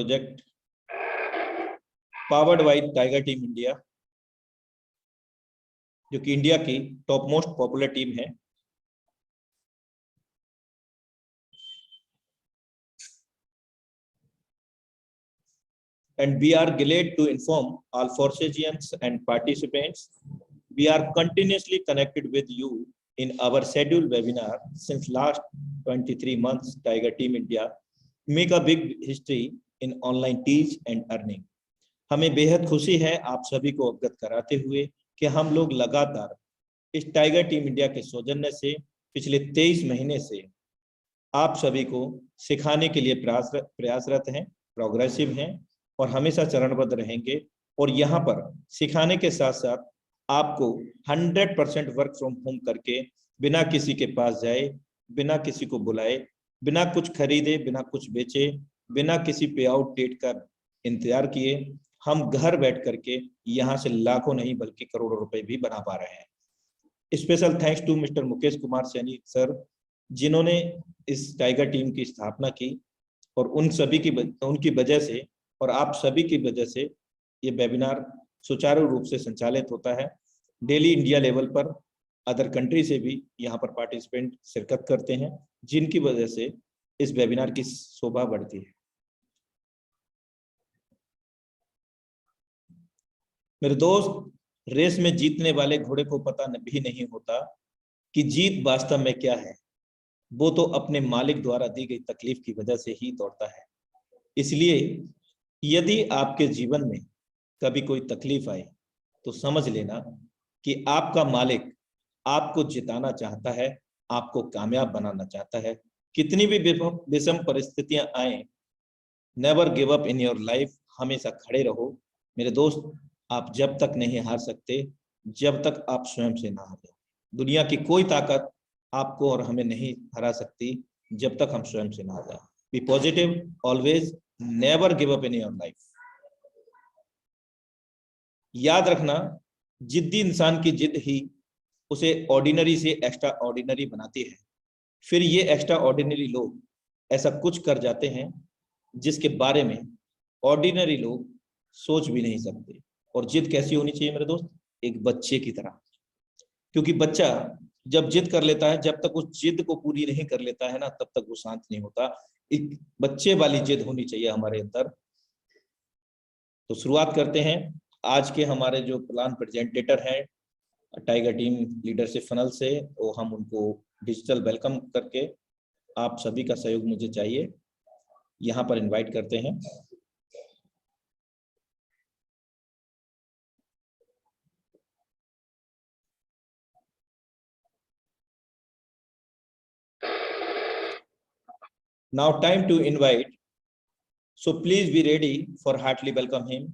Project powered by Tiger team India, जो कि India की टॉप मोस्ट पॉपुलर टीम है। And we are glad to inform all Forcegians and participants, we are continuously connected with you in our scheduled webinar. Since last 23 months, Tiger Team India make a big history in online teach and earning. हमें बेहद खुशी है आप सभी को अवगत कराते हुए कि हम लोग लगातार इस टाइगर टीम इंडिया के सौजन्य से पिछले 23 महीने से आप सभी को सिखाने के लिए प्रयासरत हैं, प्रोग्रेसिव हैं और हमेशा चरणबद्ध रहेंगे। और यहाँ पर सिखाने के साथ साथ आपको 100% वर्क फ्रॉम होम करके बिना किसी के पास जाए, बिना किसी को बुलाए, बिना कुछ खरीदे, बिना कुछ बेचे, बिना किसी पे आउट डेट का इंतजार किए हम घर बैठ करके यहाँ से लाखों नहीं बल्कि करोड़ों रुपए भी बना पा रहे हैं। Special thanks to mister Mukesh Kumar Saini sir, जिन्होंने इस टाइगर टीम की स्थापना की और उनकी वजह से और आप सभी की वजह से ये वेबिनार सुचारू रूप से संचालित होता है। डेली इंडिया लेवल पर अदर कंट्री से भी यहाँ पर पार्टिसिपेंट शिरकत करते हैं, जिनकी वजह से इस वेबिनार की शोभा बढ़ती है। मेरे दोस्त, रेस में जीतने वाले घोड़े को पता भी नहीं होता कि जीत वास्तव में क्या है, वो तो अपने मालिक द्वारा दी गई तकलीफ की वजह से ही दौड़ता है। इसलिए यदि आपके जीवन में कभी कोई तकलीफ आए तो समझ लेना कि आपका मालिक आपको जिताना चाहता है, आपको कामयाब बनाना चाहता है। कितनी भी विषम परिस्थितियां आए, never give up in your life, हमेशा खड़े रहो। मेरे दोस्त, आप जब तक नहीं हार सकते जब तक आप स्वयं से ना हारे। दुनिया की कोई ताकत आपको और हमें नहीं हरा सकती जब तक हम स्वयं से ना हारे। Be positive always, never give up in your life. याद रखना, जिद्दी इंसान की जिद ही उसे ऑर्डिनरी से एक्स्ट्रा ऑर्डिनरी बनाती है। फिर ये एक्स्ट्रा ऑर्डिनरी लोग ऐसा कुछ कर जाते हैं जिसके बारे में ऑर्डिनरी लोग सोच भी नहीं सकते। और जिद कैसी होनी चाहिए मेरे दोस्त? एक बच्चे की तरह, क्योंकि बच्चा जब जिद कर लेता है, जब तक उस जिद को पूरी नहीं कर लेता है ना, तब तक वो शांत नहीं होता। एक बच्चे वाली जिद होनी चाहिए हमारे अंदर। तो शुरुआत करते हैं। आज के हमारे जो प्लान प्रेजेंटेटर हैं टाइगर टीम लीडरशिप फनल से, तो हम उनको डिजिटल वेलकम करके आप सभी का सहयोग मुझे चाहिए, यहाँ पर इनवाइट करते हैं। Now time to invite, so please be ready for heartily welcome him.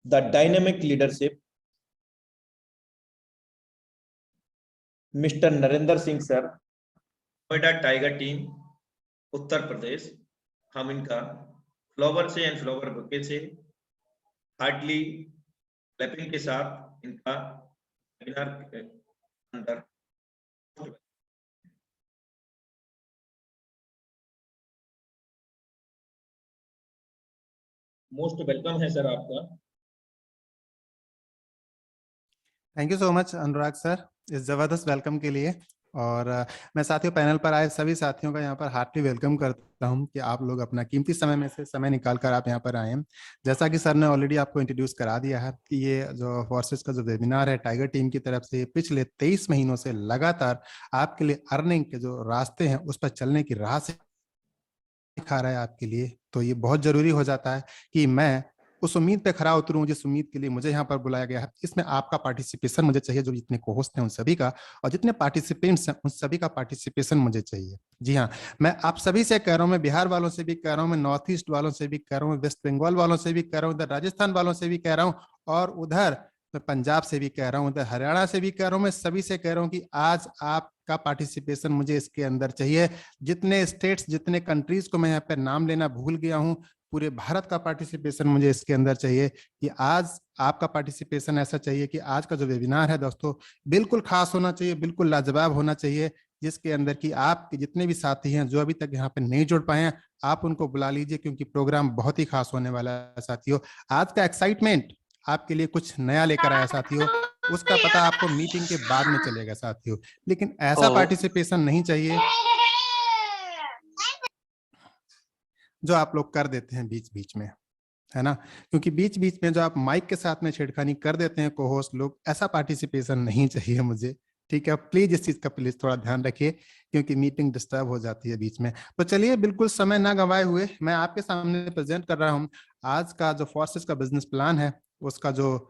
The dynamic leadership, Mr. Narendra Singh sir, Noida tiger team Uttar Pradesh. हम इनका फ्लावर से एंड फ्लावर बुके से हार्डली क्लैपिंग के साथ इनका वेबिनार के अंदर मोस्ट वेलकम है सर आपका। Thank you so much Anurag sir इस जबरदस्त वेलकम के लिए। और मैं साथियों पैनल पर आए सभी साथियों का यहाँ पर हार्टली वेलकम करता हूँ कि आप लोग अपना कीमती समय में से समय निकाल कर आप यहाँ पर आए हैं। जैसा कि सर ने ऑलरेडी आपको इंट्रोड्यूस करा दिया है कि ये जो फोर्सेस का जो वेबिनार है टाइगर टीम की तरफ से पिछले 23 महीनों से लगातार आपके लिए अर्निंग के जो रास्ते हैं उस पर चलने की राह से दिखा रहा है आपके लिए। तो ये बहुत जरूरी हो जाता है कि मैं उस उम्मीद पे खरा उतरूं जिस उम्मीद के लिए मुझे यहाँ पर बुलाया गया है। इसमें आपका पार्टिसिपेशन मुझे चाहिए, जो जितने कोहोस्ट हैं उन सभी का, और जितने पार्टिसिपेंट्स हैं उन सभी का पार्टिसिपेशन मुझे चाहिए। जी हाँ, मैं आप सभी से कह रहा हूँ, मैं बिहार वालों से भी कह रहा हूँ, मैं नॉर्थ ईस्ट वालों से भी कह रहा हूँ, वेस्ट बंगाल वालों से भी कह रहा हूँ, इधर राजस्थान वालों से भी कह रहा हूँ, और उधर मैं पंजाब से भी कह रहा हूँ, उधर हरियाणा से भी कह रहा हूँ। मैं सभी से कह रहा हूँ कि आज आपका पार्टिसिपेशन मुझे इसके अंदर चाहिए। जितने स्टेट्स, जितने कंट्रीज को मैं यहाँ पे नाम लेना भूल गया हूँ, पूरे भारत का पार्टिसिपेशन मुझे इसके अंदर चाहिए। कि आज आपका पार्टिसिपेशन ऐसा चाहिए कि आज का जो वेबिनार है दोस्तों बिल्कुल खास होना चाहिए, बिल्कुल लाजवाब होना चाहिए, जिसके अंदर कि आपके जितने भी साथी हैं जो अभी तक यहाँ पे नहीं जुड़ पाए हैं, आप उनको बुला लीजिए, क्योंकि प्रोग्राम बहुत ही खास होने वाला है साथियों। आज का एक्साइटमेंट आपके लिए कुछ नया लेकर आया साथियों, उसका पता आपको मीटिंग के बाद में चलेगा साथियों। लेकिन ऐसा पार्टिसिपेशन नहीं चाहिए जो आप लोग कर देते हैं बीच बीच में, है ना, क्योंकि बीच बीच में जो आप माइक के साथ में छेड़खानी कर देते हैं को होस्ट लोग, ऐसा पार्टिसिपेशन नहीं चाहिए मुझे। ठीक है, प्लीज इस चीज का प्लीज थोड़ा ध्यान रखिए, क्योंकि मीटिंग डिस्टर्ब हो जाती है बीच में। तो चलिए बिल्कुल समय ना गंवाए हुए मैं आपके सामने प्रेजेंट कर रहा हूँ आज का जो फोर्सेस का बिजनेस प्लान है, उसका जो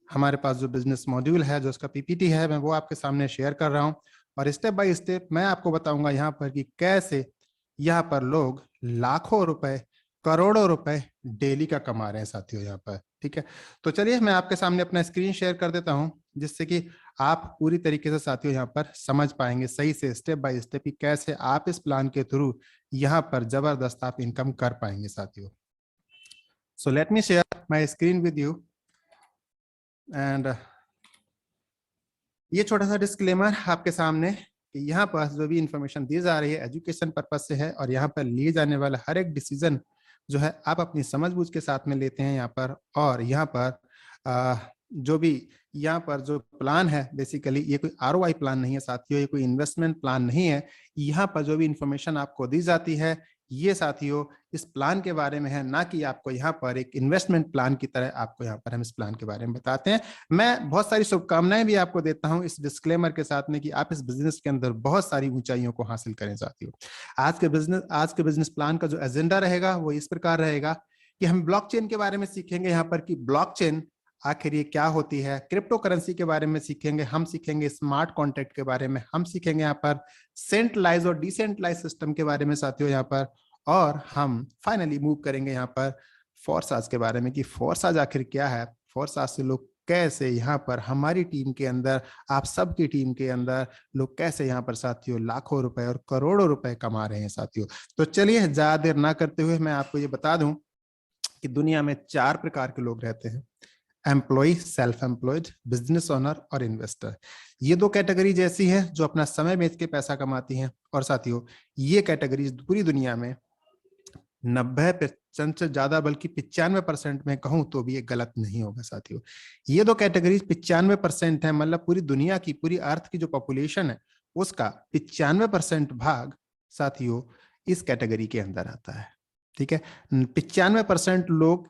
हमारे पास जो बिजनेस मॉड्यूल है, जो उसका पीपीटी है, मैं वो आपके सामने शेयर कर रहा हूँ। और स्टेप बाय स्टेप मैं आपको बताऊंगा यहाँ पर कि कैसे यहाँ पर लोग लाखों रुपए, करोड़ों रुपए डेली का कमा रहे हैं साथियों यहाँ पर। ठीक है, तो चलिए मैं आपके सामने अपना स्क्रीन शेयर कर देता हूँ, जिससे कि आप पूरी तरीके से साथियों यहाँ पर समझ पाएंगे सही से स्टेप बाय स्टेप कि कैसे आप इस प्लान के थ्रू यहाँ पर जबरदस्त आप इनकम कर पाएंगे साथियों। So let me share my screen with you and ये छोटा सा डिस्क्लेमर आपके सामने कि यहाँ पर जो भी इंफॉर्मेशन दी जा रही है एजुकेशन पर्पज से है, और यहाँ पर लिए जाने वाला हर एक डिसीजन जो है आप अपनी समझबूझ के साथ में लेते हैं यहाँ पर। और यहाँ पर जो भी यहाँ पर जो प्लान है बेसिकली ये कोई ROI प्लान नहीं है साथियों, ये कोई इन्वेस्टमेंट प्लान नहीं है। यहाँ पर जो भी इंफॉर्मेशन आपको दी जाती है ये साथियों इस प्लान के बारे में है, ना कि आपको यहाँ पर एक इन्वेस्टमेंट प्लान की तरह आपको यहाँ पर हम इस प्लान के बारे में बताते हैं। मैं बहुत सारी शुभकामनाएं भी आपको देता हूं इस डिस्क्लेमर के साथ में कि आप इस बिजनेस के अंदर बहुत सारी ऊंचाइयों को हासिल करें साथियों। आज के बिजनेस प्लान का जो एजेंडा रहेगा वो इस प्रकार रहेगा कि हम ब्लॉकचेन के बारे में सीखेंगे यहाँ पर कि ब्लॉकचेन आखिर ये क्या होती है, क्रिप्टो करेंसी के बारे में सीखेंगे, हम सीखेंगे स्मार्ट कॉन्ट्रैक्ट के बारे में, हम सीखेंगे यहाँ पर सेंट्रलाइज और डिसेंट्रलाइज सिस्टम के बारे में साथियों यहाँ पर, और हम फाइनली मूव करेंगे यहाँ पर फोर्साज के बारे में कि फोर्साज आखिर क्या है, फोर्साज से लोग कैसे यहाँ पर हमारी टीम के अंदर, आप सबकी टीम के अंदर लोग कैसे यहाँ पर साथियों लाखों रुपए और करोड़ों रुपए कमा रहे हैं साथियों। तो चलिए ज्यादा देर ना करते हुए मैं आपको ये बता दूं कि दुनिया में 4 प्रकार के लोग रहते हैं, employ, self employed, business owner और इन्वेस्टर। ये 2 कैटेगरीज ऐसी हैं जो अपना समय बेच के पैसा कमाती हैं। और साथियों ये कैटेगरीज पूरी दुनिया में 90% से ज्यादा, बल्कि 95% में कहूं तो भी ये गलत नहीं होगा साथियों। ये 2 कैटेगरीज 95% है, मतलब पूरी दुनिया की, पूरी अर्थ की जो पॉपुलेशन है उसका 95% भाग साथियों इस कैटेगरी के अंदर आता है। ठीक है, 95% लोग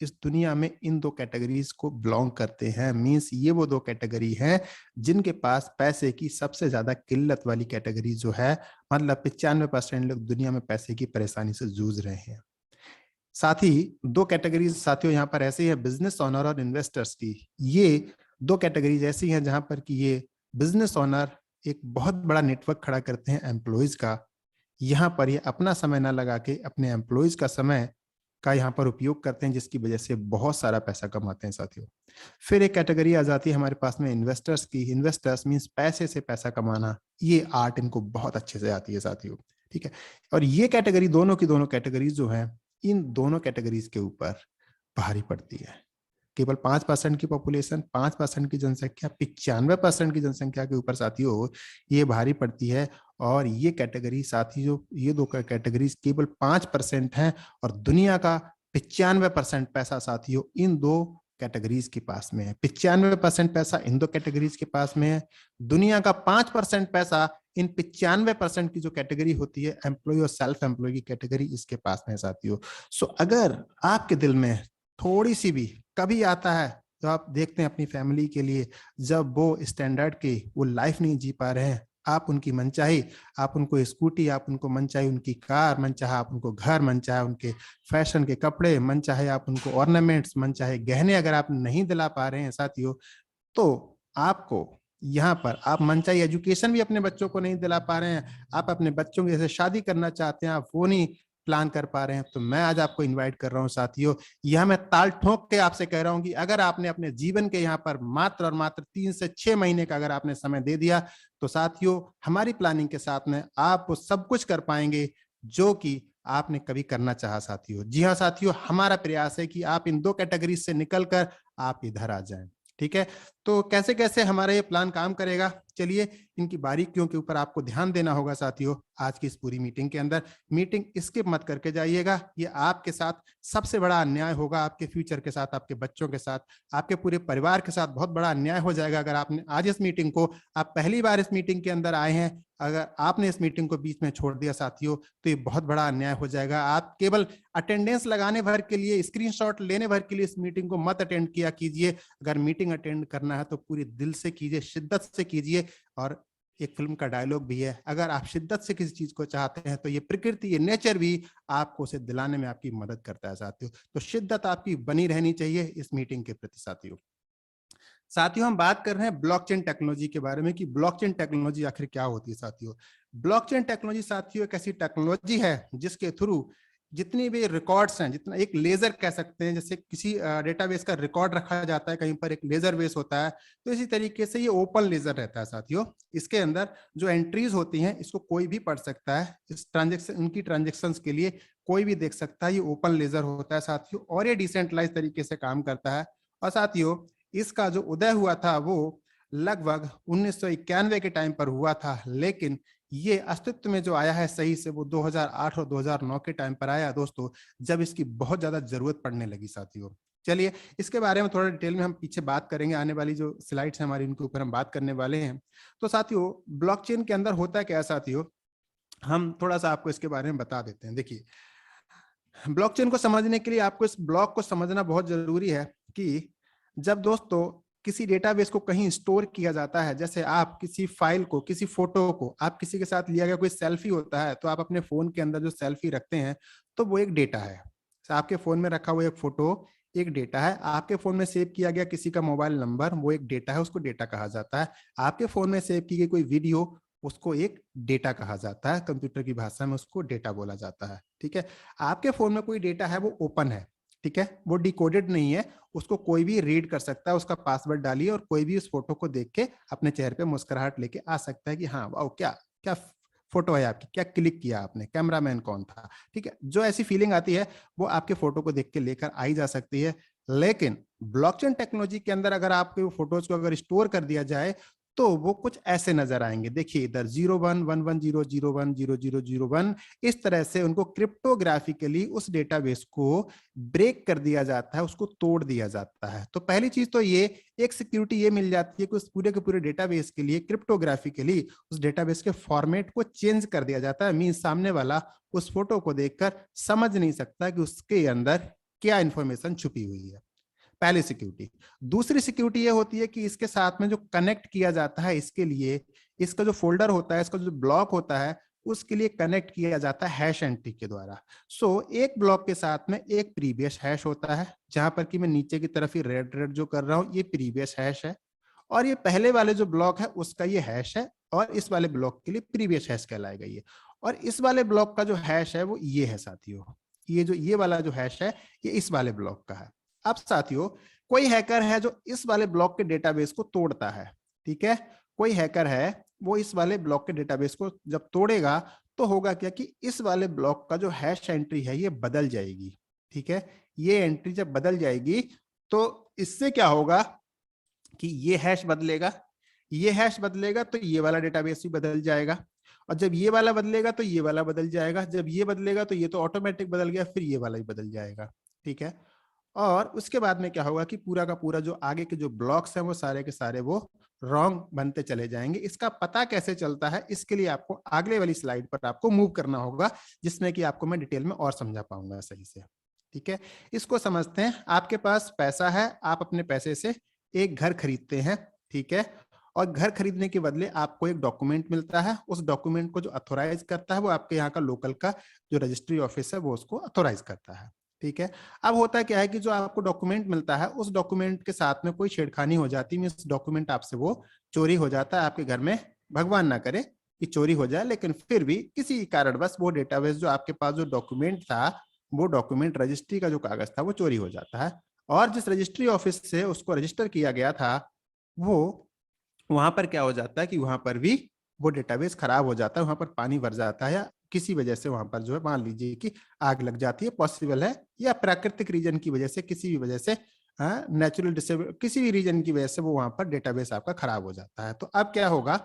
इस दुनिया में इन 2 कैटेगरीज को बिलोंग करते हैं। मींस ये वो 2 कैटेगरी हैं जिनके पास पैसे की सबसे ज्यादा किल्लत वाली कैटेगरी जो है, मतलब 95% लोग दुनिया में पैसे की परेशानी से जूझ रहे हैं। साथ ही 2 कैटेगरीज साथियों यहाँ पर ऐसी है बिजनेस ओनर और इन्वेस्टर्स की। ये 2 कैटेगरीज ऐसी हैं जहां पर कि ये बिजनेस ओनर एक बहुत बड़ा नेटवर्क खड़ा करते हैं एम्प्लॉयज का। यहाँ पर ये अपना समय ना लगा के अपने एम्प्लॉयज का समय का यहाँ पर उपयोग करते हैं, जिसकी वजह से बहुत सारा पैसा कमाते हैं साथियों। फिर एक कैटेगरी आ जाती है हमारे पास में इन्वेस्टर्स की। इन्वेस्टर्स मींस पैसे से पैसा कमाना, ये आर्ट इनको बहुत अच्छे से आती है साथियों। ठीक है, और ये कैटेगरी दोनों की दोनों कैटेगरीज जो है, इन दोनों कैटेगरीज के ऊपर भारी पड़ती है। केवल 5% की पॉपुलेशन, 5% की जनसंख्या 95% की जनसंख्या के ऊपर साथियों ये भारी पड़ती है। और ये कैटेगरी साथियों, ये 2 कैटेगरीज केवल 5% हैं, और दुनिया का 95% पैसा साथियों इन 2 कैटेगरीज के पास में है। 95% पैसा इन 2 कैटेगरीज के पास में है। दुनिया का 5% पैसा इन 95% की जो कैटेगरी होती है एम्प्लॉय और सेल्फ एम्प्लॉय की कैटेगरी, इसके पास में है साथियों। सो अगर आपके दिल में थोड़ी सी भी कभी आता है तो आप देखते हैं अपनी फैमिली के लिए जब वो स्टैंडर्ड के वो लाइफ नहीं जी पा रहे हैं, आप उनकी मनचाही, आप उनको स्कूटी, आप उनको मनचाही उनकी कार, मनचाहे आप उनको घर, मनचाहे उनके फैशन के कपड़े, मनचाहे आप उनको ऑर्नामेंट्स, मनचाहे गहने अगर आप नहीं दिला पा रहे हैं साथियों, तो आपको यहाँ पर आप मनचाही एजुकेशन भी अपने बच्चों को नहीं दिला पा रहे हैं, आप अपने बच्चों की जैसे शादी करना चाहते हैं आप वो नहीं प्लान कर पा रहे हैं, तो मैं आज आपको इनवाइट कर रहा हूं साथियों, यह मैं ताल ठोक के आपसे कह रहा हूं कि अगर आपने अपने जीवन के यहाँ पर मात्र और मात्र 3 से 6 महीने का अगर आपने समय दे दिया, तो साथियों हमारी प्लानिंग के साथ में आप वो सब कुछ कर पाएंगे जो कि आपने कभी करना चाहा साथियों। जी हाँ साथियों, हमारा प्रयास है कि आप इन 2 कैटेगरी से निकलकर आप इधर आ जाएं। ठीक है, तो कैसे कैसे हमारा ये प्लान काम करेगा, चलिए इनकी बारीकियों के ऊपर आपको ध्यान देना होगा साथियों आज की इस पूरी मीटिंग के अंदर। मीटिंग स्किप मत करके जाइएगा, ये आपके साथ सबसे बड़ा अन्याय होगा, आपके फ्यूचर के साथ, आपके बच्चों के साथ, आपके पूरे परिवार के साथ बहुत बड़ा अन्याय हो जाएगा अगर आपने आज इस मीटिंग को, आप पहली बार इस मीटिंग के अंदर आए हैं, अगर आपने इस मीटिंग को बीच में छोड़ दिया साथियों तो ये बहुत बड़ा अन्याय हो जाएगा। आप केवल अटेंडेंस लगाने भर के लिए, स्क्रीनशॉट लेने भर के लिए इस मीटिंग को मत अटेंड किया कीजिए। अगर मीटिंग अटेंड करना है तो पूरी दिल से कीजिए, शिद्दत से कीजिए। और एक फिल्म का डायलॉग भी है, अगर आप शिद्दत से किसी चीज को चाहते हैं तो ये प्रकृति, ये नेचर भी आपको उसे दिलाने में आपकी मदद करता है साथियों। तो शिद्दत आपकी बनी रहनी चाहिए इस मीटिंग के प्रति साथियों। साथियों हम बात कर रहे हैं ब्लॉकचेन टेक्नोलॉजी के बारे में कि ब्लॉकचेन टेक्नोलॉजी आखिर क्या होती है साथियों। ब्लॉकचेन टेक्नोलॉजी साथियों एक ऐसी टेक्नोलॉजी है जिसके थ्रू जितनी भी रिकॉर्ड्स हैं, जितना एक लेजर कह सकते हैं, जैसे किसी डेटाबेस का रिकॉर्ड रखा जाता है कहीं पर, एक लेजर बेस होता है, तो इसी तरीके से ये ओपन लेजर रहता है साथियों। इसके अंदर जो एंट्रीज होती हैं इसको कोई भी पढ़ सकता है, इस ट्रांजेक्शन, उनकी ट्रांजेक्शन्स के लिए कोई भी देख सकता है। ये ओपन लेजर होता है साथियों और ये डिसेंट्रलाइज तरीके से काम करता है। और साथियों इसका जो उदय हुआ था वो लगभग 1991 के टाइम पर हुआ था, लेकिन ये अस्तित्व में जो आया है सही से वो 2008 और 2009 के टाइम पर आया दोस्तों, जब इसकी बहुत ज्यादा जरूरत पड़ने लगी साथियों। चलिए इसके बारे में थोड़ा डिटेल में हम पीछे बात करेंगे, आने वाली जो स्लाइड्स हैं हमारी उनके ऊपर हम बात करने वाले हैं। तो साथियों ब्लॉकचेन के अंदर होता क्या साथियों, हम थोड़ा सा आपको इसके बारे में बता देते हैं। देखिए ब्लॉकचेन को समझने के लिए आपको इस ब्लॉक को समझना बहुत जरूरी है कि जब दोस्तों किसी डेटाबेस को कहीं स्टोर किया जाता है, जैसे आप किसी फाइल को, किसी फोटो को, आप किसी के साथ लिया गया कोई सेल्फी होता है तो आप अपने फोन के अंदर जो सेल्फी रखते हैं तो वो एक डेटा है। आपके फोन में रखा हुआ एक फोटो एक डेटा है, आपके फोन में सेव किया गया किसी का मोबाइल नंबर वो एक डेटा है, उसको डेटा कहा जाता है। आपके फोन में सेव की गई कोई वीडियो उसको एक डेटा कहा जाता है, कंप्यूटर की भाषा में उसको डेटा बोला जाता है। ठीक है, आपके फोन में कोई डेटा है वो ओपन है, ठीक है, वो डिकोडेड नहीं है, उसको कोई भी रीड कर सकता है, उसका पासवर्ड डालिए और कोई भी उस फोटो को देख के अपने चेहरे पे मुस्कुराहट लेके आ सकता है कि हाँ वाओ क्या क्या फोटो है आपकी, क्या क्लिक किया आपने, कैमरामैन कौन था। ठीक है, जो ऐसी फीलिंग आती है वो आपके फोटो को देख के लेकर आई जा सकती है। लेकिन ब्लॉकचेन टेक्नोलॉजी के अंदर अगर आपके फोटोज को अगर स्टोर कर दिया जाए तो वो कुछ ऐसे नजर आएंगे। देखिए इधर 011100100001, इस तरह से उनको क्रिप्टोग्राफिकली उस डेटाबेस को ब्रेक कर दिया जाता है, उसको तोड़ दिया जाता है। तो पहली चीज तो ये एक सिक्योरिटी ये मिल जाती है कि उस पूरे के पूरे डेटाबेस के लिए क्रिप्टोग्राफिकली उस डेटाबेस के फॉर्मेट को चेंज कर दिया जाता है। मींस सामने वाला उस फोटो को देखकर समझ नहीं सकता कि उसके अंदर क्या इंफॉर्मेशन छुपी हुई है, पहली सिक्योरिटी। दूसरी सिक्योरिटी ये होती है कि इसके साथ में जो कनेक्ट किया जाता है, इसके लिए इसका जो फोल्डर होता है, इसका जो ब्लॉक होता है, उसके लिए कनेक्ट किया जाता है हैश एंट्री के द्वारा। सो एक ब्लॉक के साथ में एक प्रीवियस हैश होता है, जहां पर कि मैं नीचे की तरफ ही रेड रेड जो कर रहा हूं ये प्रीवियस हैश है, और ये पहले वाले जो ब्लॉक है उसका ये हैश है, और इस वाले ब्लॉक के लिए प्रीवियस हैश कहलाएगा ये। और इस वाले ब्लॉक का जो हैश है वो ये है साथियों, ये वाला जो हैश है ये इस वाले ब्लॉक का है। अब साथियों कोई हैकर है जो इस वाले ब्लॉक के डेटाबेस को तोड़ता है, ठीक है, कोई हैकर है वो इस वाले ब्लॉक के डेटाबेस को जब तोड़ेगा तो होगा क्या कि इस वाले ब्लॉक का जो हैश एंट्री है ये बदल जाएगी। ठीक है, ये एंट्री जब बदल जाएगी तो इससे क्या होगा कि ये हैश बदलेगा, ये हैश बदलेगा तो ये वाला डेटाबेस भी बदल जाएगा, और जब ये वाला बदलेगा तो ये वाला बदल जाएगा, जब ये बदलेगा तो ये तो ऑटोमेटिक बदल गया, फिर ये वाला भी बदल जाएगा। ठीक है, और उसके बाद में क्या होगा कि पूरा का पूरा जो आगे के जो ब्लॉक्स हैं वो सारे के सारे वो रॉन्ग बनते चले जाएंगे। इसका पता कैसे चलता है, इसके लिए आपको अगले वाली स्लाइड पर आपको मूव करना होगा, जिसमें कि आपको मैं डिटेल में और समझा पाऊंगा सही से। ठीक है, इसको समझते हैं। आपके पास पैसा है, आप अपने पैसे से एक घर खरीदते हैं, ठीक है, और घर खरीदने के बदले आपको एक डॉक्यूमेंट मिलता है, उस डॉक्यूमेंट को जो अथोराइज करता है वो आपके यहाँ का लोकल का जो रजिस्ट्री ऑफिस है वो उसको अथोराइज करता है। ठीक है, अब होता क्या है कि जो आपको डॉक्यूमेंट मिलता है उस डॉक्यूमेंट के साथ में कोई छेड़खानी हो जाती है, इस डॉक्यूमेंट आपसे वो चोरी हो जाता है आपके घर में, भगवान ना करे कि चोरी हो जाए, लेकिन फिर भी किसी कारणवश वो डेटाबेस जो आपके पास जो डॉक्यूमेंट था, वो डॉक्यूमेंट रजिस्ट्री का जो कागज था वो चोरी हो जाता है, और जिस रजिस्ट्री ऑफिस से उसको रजिस्टर किया गया था वो वहां पर क्या हो जाता है कि वहां पर भी वो डेटाबेस खराब हो जाता है, वहां पर पानी भर जाता है, या किसी वजह से वहां पर जो है मान लीजिए कि आग लग जाती है, पॉसिबल है, या प्राकृतिक रीजन की वजह से किसी भी वजह से नेचुरल डिसेबल किसी भी रीजन की वजह से वो वहां पर डेटाबेस आपका खराब हो जाता है। तो अब क्या होगा,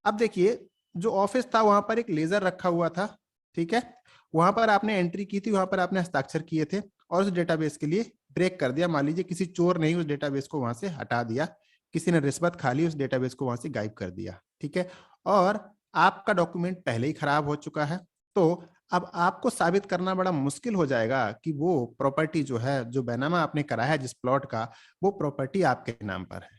अब देखिए जो ऑफिस था वहां पर एक लेजर रखा हुआ था, ठीक है, वहां पर आपने एंट्री की थी, वहां पर आपने हस्ताक्षर किए थे और उस डेटाबेस के लिए ब्रेक कर दिया। मान लीजिए किसी चोर ने उस डेटाबेस को वहां से हटा दिया, किसी ने रिश्वत खा ली, उस डेटाबेस को वहां से गायब कर दिया, ठीक है, और आपका डॉक्यूमेंट पहले ही खराब हो चुका है। तो अब आपको साबित करना बड़ा मुश्किल हो जाएगा कि वो प्रॉपर्टी जो है, जो बैनामा आपने कराया है जिस प्लॉट का, वो प्रॉपर्टी आपके नाम पर है।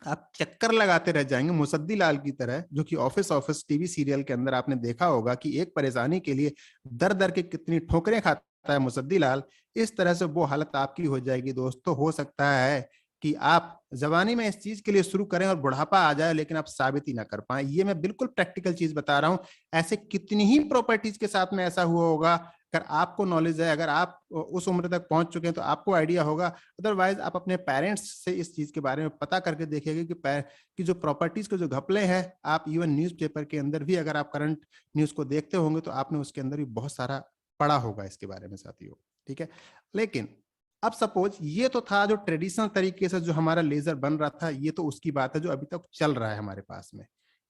आप चक्कर लगाते रह जाएंगे मुसद्दी लाल की तरह, जो कि ऑफिस ऑफिस टीवी सीरियल के अंदर आपने देखा होगा कि एक परेशानी के लिए दर दर के कितनी ठोकरें खाता है मुसद्दी लाल। इस तरह से वो हालत आपकी हो जाएगी दोस्तों। हो सकता है कि आप जवानी में इस चीज के लिए शुरू करें और बुढ़ापा आ जाए, लेकिन आप साबित ही ना कर पाए। ये मैं बिल्कुल प्रैक्टिकल चीज बता रहा हूं। ऐसे कितनी ही प्रॉपर्टीज के साथ में ऐसा हुआ होगा। अगर आपको नॉलेज है, अगर आप उस उम्र तक पहुंच चुके हैं तो आपको आइडिया होगा। अदरवाइज आप अपने पेरेंट्स से इस चीज के बारे में पता करके देखिएगा कि जो प्रॉपर्टीज के जो घपले हैं, आप इवन न्यूज़पेपर के अंदर भी अगर आप करंट न्यूज को देखते होंगे तो आपने उसके अंदर भी बहुत सारा पढ़ा होगा इसके बारे में साथियों, ठीक है। लेकिन अब सपोज ये तो था जो ट्रेडिशनल तरीके से जो हमारा लेजर बन रहा था, ये तो उसकी बात है जो अभी तक चल रहा है हमारे पास में,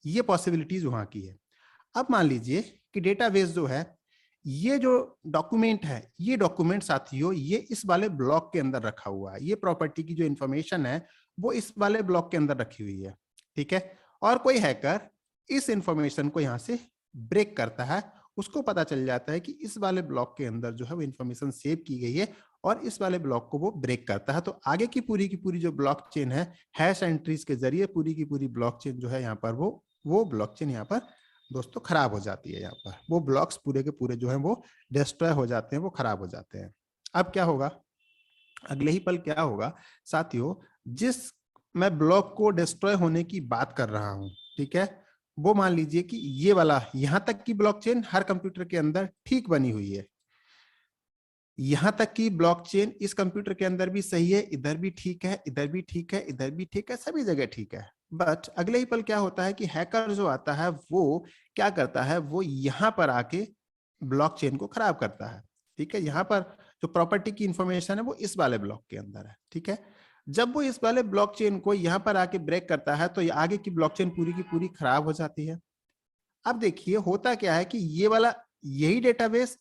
ये पॉसिबिलिटीज वहां की है। अब मान लीजिए कि डेटाबेस जो है, ये जो डॉक्यूमेंट है, ये डॉक्यूमेंट साथियों ये इस वाले ब्लॉक के अंदर रखा हुआ है। ये प्रॉपर्टी की जो इंफॉर्मेशन है वो इस वाले ब्लॉक के अंदर रखी हुई है, ठीक है। और कोई हैकर इस इंफॉर्मेशन को यहाँ से ब्रेक करता है, उसको पता चल जाता है कि इस वाले ब्लॉक के अंदर जो है वो इंफॉर्मेशन सेव की गई है और इस वाले ब्लॉक को वो ब्रेक करता है। तो आगे की पूरी जो ब्लॉक चेन है, हैश एंट्रीज के जरिए पूरी की पूरी ब्लॉक चेन जो है यहाँ पर वो ब्लॉक चेन यहाँ पर दोस्तों खराब हो जाती है। यहाँ पर वो ब्लॉक्स पूरे के पूरे जो है वो डिस्ट्रॉय हो जाते हैं, वो खराब हो जाते हैं। अब क्या होगा, अगले ही पल क्या होगा साथियों, जिस मैं ब्लॉक को डिस्ट्रॉय होने की बात कर रहा हूं, ठीक है, वो मान लीजिए कि ये वाला यहां तक की ब्लॉकचेन हर कंप्यूटर के अंदर ठीक बनी हुई है। यहां तक की ब्लॉकचेन इस कंप्यूटर के अंदर भी सही है, इधर भी ठीक है, इधर भी ठीक है, इधर भी ठीक है, सभी जगह ठीक है। बट अगले ही पल क्या होता है कि हैकर जो आता है वो क्या करता है, वो यहां पर आके ब्लॉकचेन को खराब करता है, ठीक है। यहाँ पर जो प्रॉपर्टी की इंफॉर्मेशन है वो इस वाले ब्लॉक के अंदर है, ठीक है। जब वो इस वाले ब्लॉकचेन को यहाँ पर आके ब्रेक करता है तो आगे की ब्लॉकचेन पूरी की पूरी खराब हो जाती है। अब देखिए होता क्या है कि ये वाला यही डेटाबेस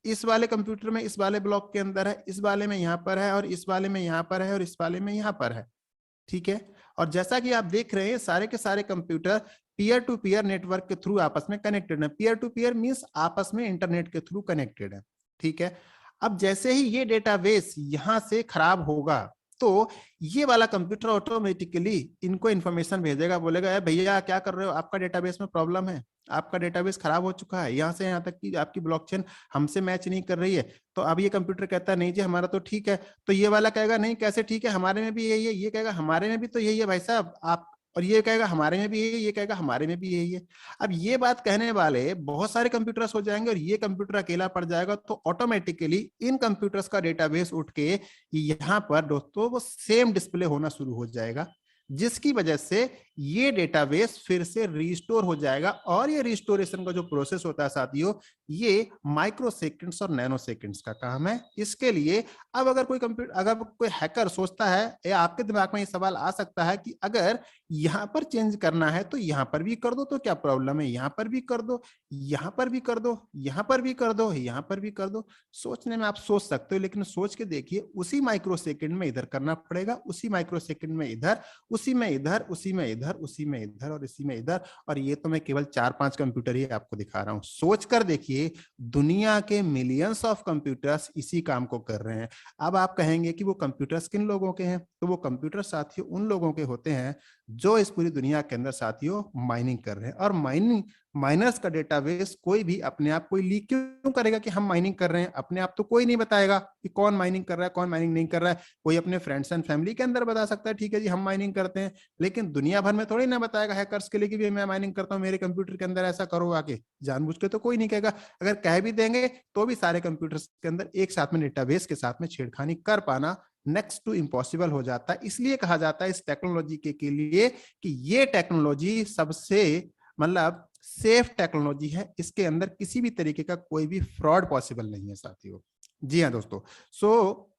इस वाले कंप्यूटर में इस वाले ब्लॉक के अंदर है, इस वाले में यहाँ पर है, और इस वाले में यहाँ पर है, और इस वाले में यहाँ पर है, ठीक है। और जैसा कि आप देख रहे हैं सारे के सारे computer peer to peer network के थ्रू आपस में कनेक्टेड है। पीयर टू पीयर मींस आपस में इंटरनेट के थ्रू कनेक्टेड है, ठीक है। अब जैसे ही ये डेटाबेस यहां से खराब होगा तो ये वाला कंप्यूटर ऑटोमेटिकली इनको इंफॉर्मेशन भेजेगा, बोलेगा भैया क्या कर रहे हो, आपका डेटाबेस में प्रॉब्लम है, आपका डेटाबेस खराब हो चुका है, यहाँ से यहाँ तक कि आपकी ब्लॉकचेन हमसे मैच नहीं कर रही है। तो अब ये कंप्यूटर कहता है नहीं जी हमारा तो ठीक है, तो ये वाला कहेगा नहीं कैसे ठीक है, हमारे में भी यही है, ये कहेगा हमारे में भी तो यही है भाई साहब आप, और ये कहेगा हमारे में भी यही है, ये कहेगा हमारे में भी यही है। अब ये बात कहने वाले बहुत सारे कंप्यूटर्स हो जाएंगे और ये कंप्यूटर अकेला पड़ जाएगा, तो ऑटोमेटिकली इन कंप्यूटर्स का डेटाबेस उठ के यहाँ पर दोस्तों वो सेम डिस्प्ले होना शुरू हो जाएगा, जिसकी वजह से ये डेटाबेस फिर से रिस्टोर हो जाएगा। और ये रिस्टोरेशन का जो प्रोसेस होता है साथियों, ये माइक्रो सेकंड्स और नैनो सेकंड्स का काम है। इसके लिए अब अगर कोई हैकर सोचता है, या आपके दिमाग में ये सवाल आ सकता है कि अगर यहाँ पर चेंज करना है तो यहाँ पर भी कर दो, तो क्या प्रॉब्लम है, यहाँ पर भी कर दो, यहाँ पर भी कर दो, यहाँ पर भी कर दो, यहाँ पर भी कर दो। सोचने में आप सोच सकते हो, लेकिन सोच के देखिए उसी माइक्रो सेकंड में इधर करना पड़ेगा, उसी माइक्रो सेकंड में इधर, उसी में इधर, उसी में इधर, उसी में इधर, और इसी में इधर। और ये तो मैं केवल 4-5 कंप्यूटर ही आपको दिखा रहा हूं, सोच कर देखिए दुनिया के मिलियंस ऑफ कंप्यूटर्स इसी काम को कर रहे हैं। अब आप कहेंगे कि वो कंप्यूटर्स किन लोगों के हैं, तो वो कंप्यूटर साथियों उन लोगों के होते हैं जो इस पूरी दुनिया के अंदर साथियों माइनिंग कर रहे हैं। और माइनर्स का डेटाबेस कोई भी अपने आप कोई लीक क्यों करेगा कि हम माइनिंग कर रहे हैं, अपने आप तो कोई नहीं बताएगा कि कौन माइनिंग कर रहा है कौन माइनिंग नहीं कर रहा है। कोई अपने फ्रेंड्स एंड फैमिली के अंदर बता सकता है ठीक है जी हम माइनिंग करते हैं, लेकिन दुनिया भर में थोड़ी ना बताएगा हैकर्स के लिए कि भी मैं माइनिंग करता हूँ मेरे कंप्यूटर के अंदर ऐसा करो आके, जानबूझ के तो कोई नहीं कहेगा। अगर कह भी देंगे तो भी सारे कंप्यूटर्स के अंदर एक साथ में डेटाबेस के साथ में छेड़खानी कर पाना नेक्स्ट टू इम्पॉसिबल हो जाता है। इसलिए कहा जाता है इस टेक्नोलॉजी के लिए कि ये टेक्नोलॉजी सबसे मतलब सेफ टेक्नोलॉजी है, इसके अंदर किसी भी तरीके का कोई भी फ्रॉड पॉसिबल नहीं है साथियों। जी हाँ दोस्तों, सो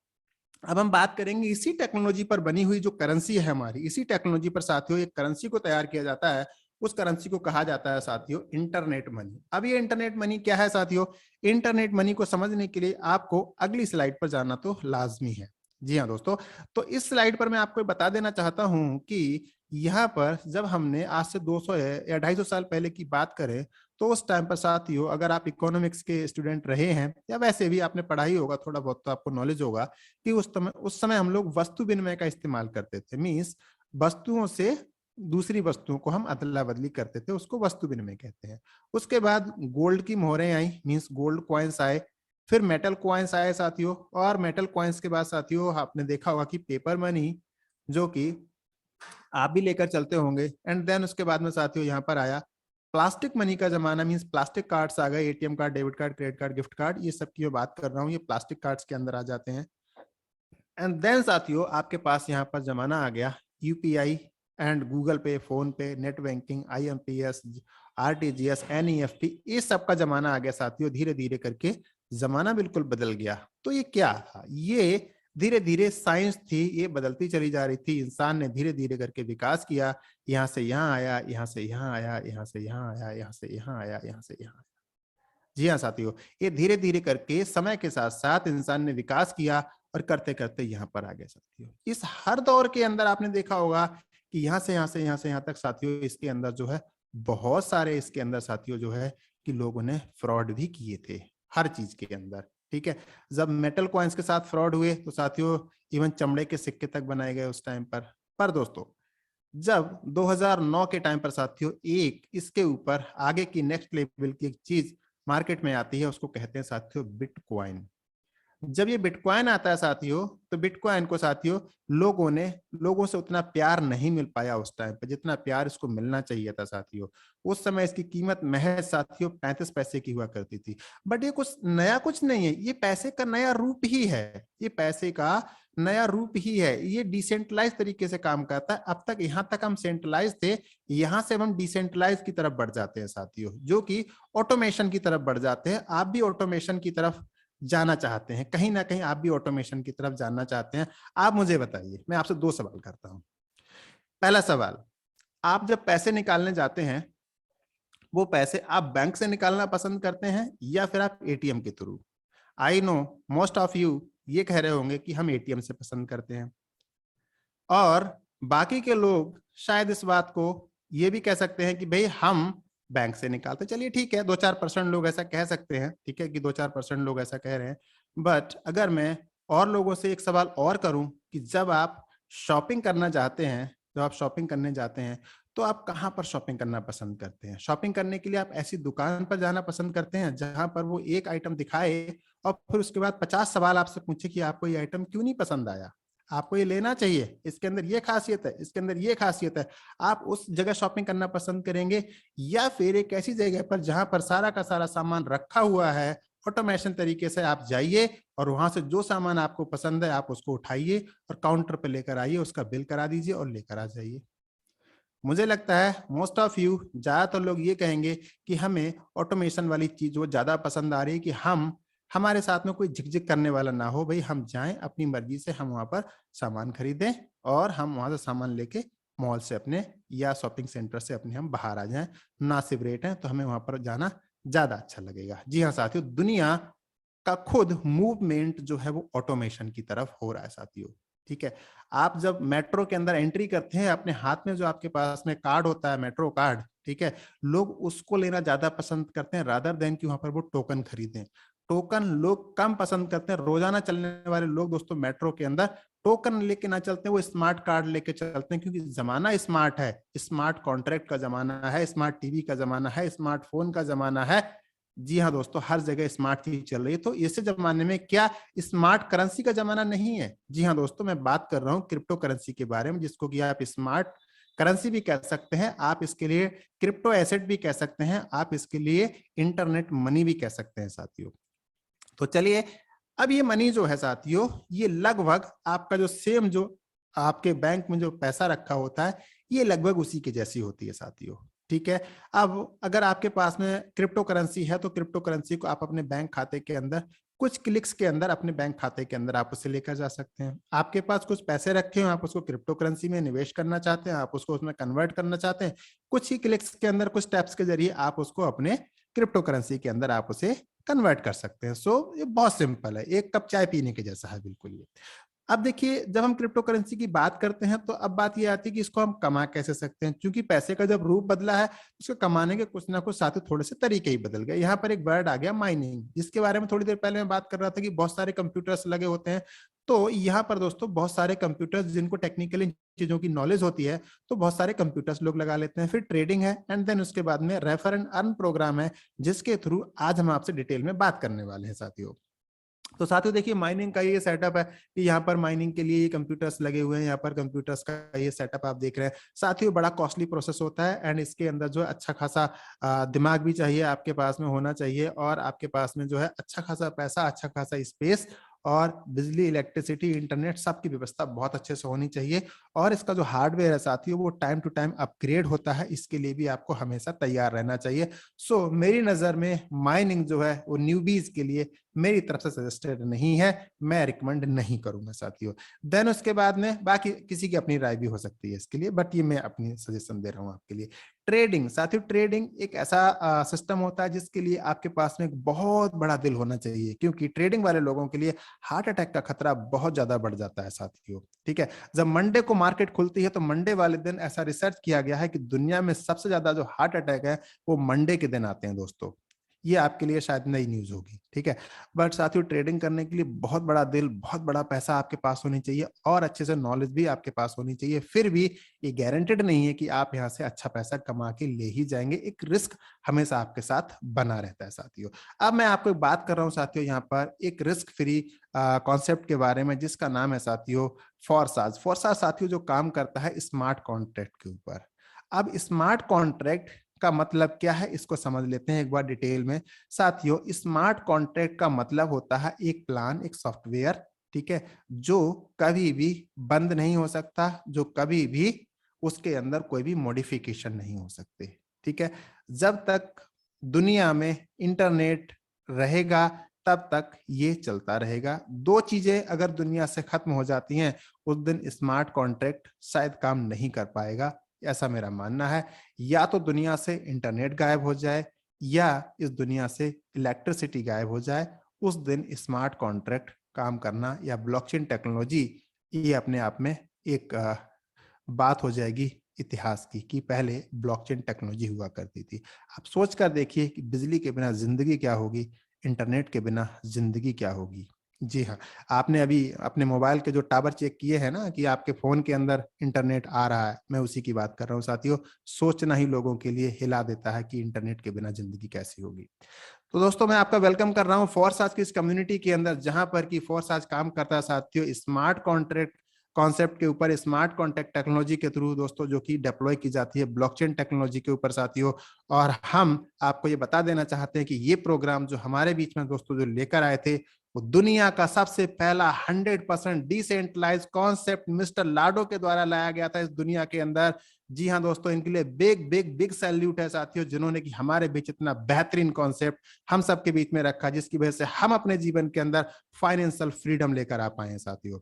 अब हम बात करेंगे इसी टेक्नोलॉजी पर बनी हुई जो करेंसी है हमारी, इसी टेक्नोलॉजी पर साथियों एक करेंसी को तैयार किया जाता है, उस करेंसी को कहा जाता है साथियों इंटरनेट मनी। अब ये इंटरनेट मनी क्या है साथियों? इंटरनेट मनी को समझने के लिए आपको अगली स्लाइड पर जाना तो लाजमी है। जी हाँ दोस्तों, तो इस स्लाइड पर मैं आपको बता देना चाहता हूं कि यहाँ पर जब हमने आज से 200 या 250 साल पहले की बात करें, तो उस टाइम पर साथियों अगर आप इकोनॉमिक्स के स्टूडेंट रहे हैं या वैसे भी आपने पढ़ाई होगा, थोड़ा बहुत तो आपको नॉलेज होगा कि उस समय हम लोग वस्तु विनिमय का इस्तेमाल करते थे। मींस वस्तुओं से दूसरी वस्तुओं को हम अदला बदली करते थे, उसको वस्तु विनिमय कहते हैं। उसके बाद गोल्ड की मोहरें आई, मींस गोल्ड कॉइन्स आए, फिर मेटल कॉइन्स आए साथियों, और मेटल कॉइन्स के बाद साथियों आपने देखा होगा कि पेपर मनी, जो कि आप भी लेकर चलते होंगे। एंड देन उसके बाद में साथियों यहाँ पर आया प्लास्टिक मनी का जमाना, मींस प्लास्टिक कार्ड्स आ गए, ATM card, debit card, credit card, gift card, ये सब की मैं बात कर रहा हूँ, ये प्लास्टिक कार्ड्स के अंदर आ जाते हैं। एंड देन साथियों आपके पास यहाँ पर जमाना आ गया यूपीआई एंड गूगल पे, फोन पे, net banking, IMPS, RTGS, NEFT, इस सब का जमाना आ गया साथियों। धीरे धीरे करके जमाना बिल्कुल बदल गया। तो ये क्या था? ये धीरे धीरे साइंस थी, ये बदलती चली जा रही थी। इंसान ने धीरे धीरे करके विकास किया, यहाँ से यहाँ आया, यहाँ से यहाँ आया, यहाँ से यहाँ आया, यहाँ से यहाँ आया, यहाँ से यहाँ आया। जी हाँ साथियों, ये धीरे धीरे करके समय के साथ साथ इंसान ने विकास किया और करते करते यहाँ पर आ गए साथियों। इस हर दौर के अंदर आपने देखा होगा कि यहाँ से यहाँ से यहाँ से यहाँ तक साथियों, इसके अंदर जो है बहुत सारे, इसके अंदर साथियों जो है कि लोगों ने फ्रॉड भी किए थे हर चीज के अंदर। ठीक है, जब मेटल कॉइन्स के साथ फ्रॉड हुए तो साथियों इवन चमड़े के सिक्के तक बनाए गए उस टाइम पर। दोस्तों जब 2009 के टाइम पर साथियों एक इसके ऊपर आगे की नेक्स्ट लेवल की एक चीज मार्केट में आती है, उसको कहते हैं साथियों बिटकॉइन। जब ये बिटकॉइन आता है साथियों, तो बिटकॉइन को साथियों लोगों से उतना प्यार नहीं मिल पाया उस टाइम पे, जितना प्यार इसको मिलना चाहिए था साथियों। उस समय इसकी कीमत महज साथियों 35 पैसे की हुआ करती थी। बट ये कुछ नया कुछ नहीं है, ये पैसे का नया रूप ही है, ये पैसे का नया रूप ही है। ये डिसेंट्रलाइज तरीके से काम करता है। अब तक यहाँ तक हम सेंट्रलाइज थे, यहाँ से हम डिसेंट्रलाइज की तरफ बढ़ जाते हैं साथियों, जो कि ऑटोमेशन की तरफ बढ़ जाते हैं। आप भी ऑटोमेशन की तरफ जाना चाहते हैं, कहीं ना कहीं आप भी ऑटोमेशन की तरफ जाना चाहते हैं। आप मुझे बताइए, मैं आपसे 2 सवाल करता हूं। पहला सवाल, आप जब पैसे निकालने जाते हैं, वो पैसे आप बैंक से निकालना पसंद करते हैं या फिर आप एटीएम के through? I know most of you ये कह रहे होंगे कि हम एटीएम से पसंद करते हैं, और बाकी के लोग शायद इस बात को ये भी कह सकते हैं कि भाई हम बैंक से निकालते। चलिए ठीक है, 2-4% लोग ऐसा कह सकते हैं, ठीक है कि 2-4% लोग ऐसा कह रहे हैं। बट अगर मैं और लोगों से एक सवाल और करूं कि जब आप शॉपिंग करना चाहते हैं, जब आप शॉपिंग करने जाते हैं, तो आप कहाँ पर शॉपिंग करना पसंद करते हैं? शॉपिंग करने के लिए आप ऐसी दुकान पर जाना पसंद करते हैं जहां पर वो एक आइटम दिखाए और फिर उसके बाद 50 सवाल आपसे पूछे कि आपको ये आइटम क्यों नहीं पसंद आया, आपको ये लेना चाहिए, इसके अंदर ये खासियत है, इसके अंदर ये खासियत है, आप उस जगह शॉपिंग करना पसंद करेंगे? या फिर एक ऐसी जगह पर जहां पर सारा का सारा सामान रखा हुआ है, ऑटोमेशन तरीके से आप जाइए और वहां से जो सामान आपको पसंद है आप उसको उठाइए और काउंटर पे लेकर आइए, उसका बिल करा दीजिए और लेकर आ जाइए? मुझे लगता है मोस्ट ऑफ यू, ज्यादातर लोग ये कहेंगे कि हमें ऑटोमेशन वाली चीज वो ज्यादा पसंद आ रही है, कि हमारे साथ में कोई झिकझिक करने वाला ना हो। भाई हम जाएं अपनी मर्जी से, हम वहां पर सामान खरीदें और हम वहां से सामान लेके मॉल से अपने या शॉपिंग सेंटर से अपने हम बाहर आ जाएं। मुनासिब रेट है तो हमें वहां पर जाना ज्यादा अच्छा लगेगा। जी हाँ साथियों, दुनिया का खुद मूवमेंट जो है वो ऑटोमेशन की तरफ हो रहा है साथियों। ठीक है, आप जब मेट्रो के अंदर एंट्री करते हैं, अपने हाथ में जो आपके पास में कार्ड होता है, मेट्रो कार्ड, ठीक है, लोग उसको लेना ज्यादा पसंद करते हैं रादर देन कि वहां पर वो टोकन खरीदें। टोकन लोग कम पसंद करते हैं। रोजाना चलने वाले लोग दोस्तों मेट्रो के अंदर टोकन लेके ना चलते हैं, वो स्मार्ट कार्ड लेके चलते हैं, क्योंकि जमाना स्मार्ट है, स्मार्ट कॉन्ट्रैक्ट का जमाना है, स्मार्ट टीवी का जमाना है, स्मार्टफोन का जमाना है। जी हाँ दोस्तों, हर जगह स्मार्ट चीज चल रही है। तो इस जमाने में क्या स्मार्ट करेंसी का जमाना नहीं है? जी हाँ दोस्तों, मैं बात कर रहा हूँ क्रिप्टो करेंसी के बारे में, जिसको कि आप स्मार्ट करेंसी भी कह सकते हैं, आप इसके लिए क्रिप्टो एसेट भी कह सकते हैं, आप इसके लिए इंटरनेट मनी भी कह सकते हैं साथियों। तो चलिए, अब ये मनी जो है साथियों, ये लगभग आपका जो सेम जो आपके बैंक में जो पैसा रखा होता है, ये लगभग उसी के जैसी होती है साथियों। ठीक है। अब अगर आपके पास में क्रिप्टो करेंसी है तो क्रिप्टो करेंसी को आप अपने बैंक खाते के अंदर कुछ क्लिक्स के अंदर अपने बैंक खाते के अंदर आप उसे लेकर जा सकते हैं। आपके पास कुछ पैसे रखे हो, आप उसको क्रिप्टो करेंसी में निवेश करना चाहते हैं, आप उसको उसमें कन्वर्ट करना चाहते हैं, कुछ ही क्लिक्स के अंदर कुछ स्टेप्स के जरिए आप उसको अपने क्रिप्टो करेंसी के अंदर आप उसे कन्वर्ट कर सकते हैं। सो ये बहुत सिंपल है, एक कप चाय पीने के जैसा है बिल्कुल ये। अब देखिए, जब हम क्रिप्टो करेंसी की बात करते हैं तो अब बात ये आती है कि इसको हम कमा कैसे सकते हैं, क्योंकि पैसे का जब रूप बदला है उसको कमाने के कुछ ना कुछ साथ ही थोड़े से तरीके ही बदल गए। यहाँ पर एक वर्ड आ गया माइनिंग, जिसके बारे में थोड़ी देर पहले मैं बात कर रहा था कि बहुत सारे कंप्यूटर्स लगे होते हैं। तो यहाँ पर दोस्तों बहुत सारे कंप्यूटर्स जिनको टेक्निकली चीजों की नॉलेज होती है तो बहुत सारे कंप्यूटर्स लोग लगा लेते हैं। फिर ट्रेडिंग है एंड देन उसके बाद में रेफर एंड अर्न प्रोग्राम है, जिसके थ्रू आज हम आपसे डिटेल में बात करने वाले हैं साथियों। तो साथियों देखिए, माइनिंग का ये सेटअप है कि यहाँ पर माइनिंग के लिए कंप्यूटर्स लगे हुए हैं। यहाँ पर कंप्यूटर्स का ये सेटअप आप देख रहे हैं साथियों, बड़ा कॉस्टली प्रोसेस होता है एंड इसके अंदर जो है अच्छा खासा दिमाग भी चाहिए, आपके पास में होना चाहिए, और आपके पास में जो है अच्छा खासा पैसा, अच्छा खासा स्पेस और बिजली, इलेक्ट्रिसिटी, इंटरनेट सबकी व्यवस्था बहुत अच्छे से होनी चाहिए। और इसका जो हार्डवेयर है साथियों वो टाइम टू टाइम अपग्रेड होता है, इसके लिए भी आपको हमेशा तैयार रहना चाहिए। सो मेरी नजर में माइनिंग जो है वो न्यूबीज के लिए मेरी तरफ से सजेस्टेड नहीं है, मैं रिकमेंड नहीं करूंगा साथियों। देन उसके बाद में बाकी किसी की अपनी राय भी हो सकती है इसके लिए, बट ये मैं अपनी सजेशन दे रहा हूं आपके लिए। ट्रेडिंग साथियों, ट्रेडिंग एक ऐसा सिस्टम होता है जिसके लिए आपके पास में एक बहुत बड़ा दिल होना चाहिए, क्योंकि ट्रेडिंग वाले लोगों के लिए हार्ट अटैक का खतरा बहुत ज्यादा बढ़ जाता है साथियों। ठीक है, जब मंडे को मार्केट खुलती है तो मंडे वाले दिन ऐसा रिसर्च किया गया है कि दुनिया में सबसे ज्यादा जो हार्ट अटैक है वो मंडे के दिन आते हैं दोस्तों। ये आपके लिए शायद नई न्यूज होगी, ठीक है। बट साथियों, ट्रेडिंग करने के लिए बहुत बड़ा दिल, बहुत बड़ा पैसा आपके पास होनी चाहिए और अच्छे से नॉलेज भी आपके पास होनी चाहिए। फिर भी ये गारंटेड नहीं है कि आप यहाँ से अच्छा पैसा कमा के ले ही जाएंगे, एक रिस्क हमेशा आपके साथ बना रहता है साथियों। अब मैं आपको बात कर रहा हूँ साथियों यहाँ पर एक रिस्क फ्री कॉन्सेप्ट के बारे में, जिसका नाम है साथियों फोरसाज। फोरसाज साथियों जो काम करता है स्मार्ट कॉन्ट्रैक्ट के ऊपर। अब स्मार्ट कॉन्ट्रैक्ट का मतलब क्या है इसको समझ लेते हैं एक बार डिटेल में साथियों। स्मार्ट कॉन्ट्रैक्ट का मतलब होता है एक प्लान, एक सॉफ्टवेयर, ठीक है, जो कभी भी बंद नहीं हो सकता, जो कभी भी उसके अंदर कोई भी मॉडिफिकेशन नहीं हो सकते। ठीक है, जब तक दुनिया में इंटरनेट रहेगा तब तक ये चलता रहेगा। दो चीजें अगर दुनिया से खत्म हो जाती हैं उस दिन स्मार्ट कॉन्ट्रैक्ट शायद काम नहीं कर पाएगा, ऐसा मेरा मानना है। या तो दुनिया से इंटरनेट गायब हो जाए या इस दुनिया से इलेक्ट्रिसिटी गायब हो जाए, उस दिन स्मार्ट कॉन्ट्रैक्ट काम करना या ब्लॉकचेन टेक्नोलॉजी ये अपने आप में एक बात हो जाएगी इतिहास की, कि पहले ब्लॉकचेन टेक्नोलॉजी हुआ करती थी। आप सोच कर देखिए कि बिजली के बिना जिंदगी क्या होगी, इंटरनेट के बिना जिंदगी क्या होगी। जी हाँ, आपने अभी अपने मोबाइल के जो टावर चेक किए हैं ना कि आपके फोन के अंदर इंटरनेट आ रहा है, मैं उसी की बात कर रहा हूँ साथियों। सोचना ही लोगों के लिए हिला देता है कि इंटरनेट के बिना जिंदगी कैसी होगी। तो दोस्तों मैं आपका वेलकम कर रहा हूँ फोरसाज की इस कम्युनिटी के अंदर, जहां पर कि फोरसाज काम करता है साथियों स्मार्ट कॉन्ट्रैक्ट कॉन्सेप्ट के ऊपर, स्मार्ट कॉन्ट्रैक्ट टेक्नोलॉजी के थ्रू दोस्तों, जो कि डिप्लॉय की जाती है ब्लॉकचेन टेक्नोलॉजी के ऊपर साथियों। और हम आपको ये बता देना चाहते हैं कि ये प्रोग्राम जो हमारे बीच में दोस्तों जो लेकर आए थे वो दुनिया का सबसे पहला 100% डिसेंट्रलाइज कॉन्सेप्ट मिस्टर लाडो के द्वारा लाया गया था इस दुनिया के अंदर। जी हाँ दोस्तों, इनके लिए बिग बिग बिग सैल्यूट है साथियों, जिन्होंने कि हमारे बीच इतना बेहतरीन कॉन्सेप्ट हम सबके बीच में रखा, जिसकी वजह से हम अपने जीवन के अंदर फाइनेंशियल फ्रीडम लेकर आ पाए हैं साथियों।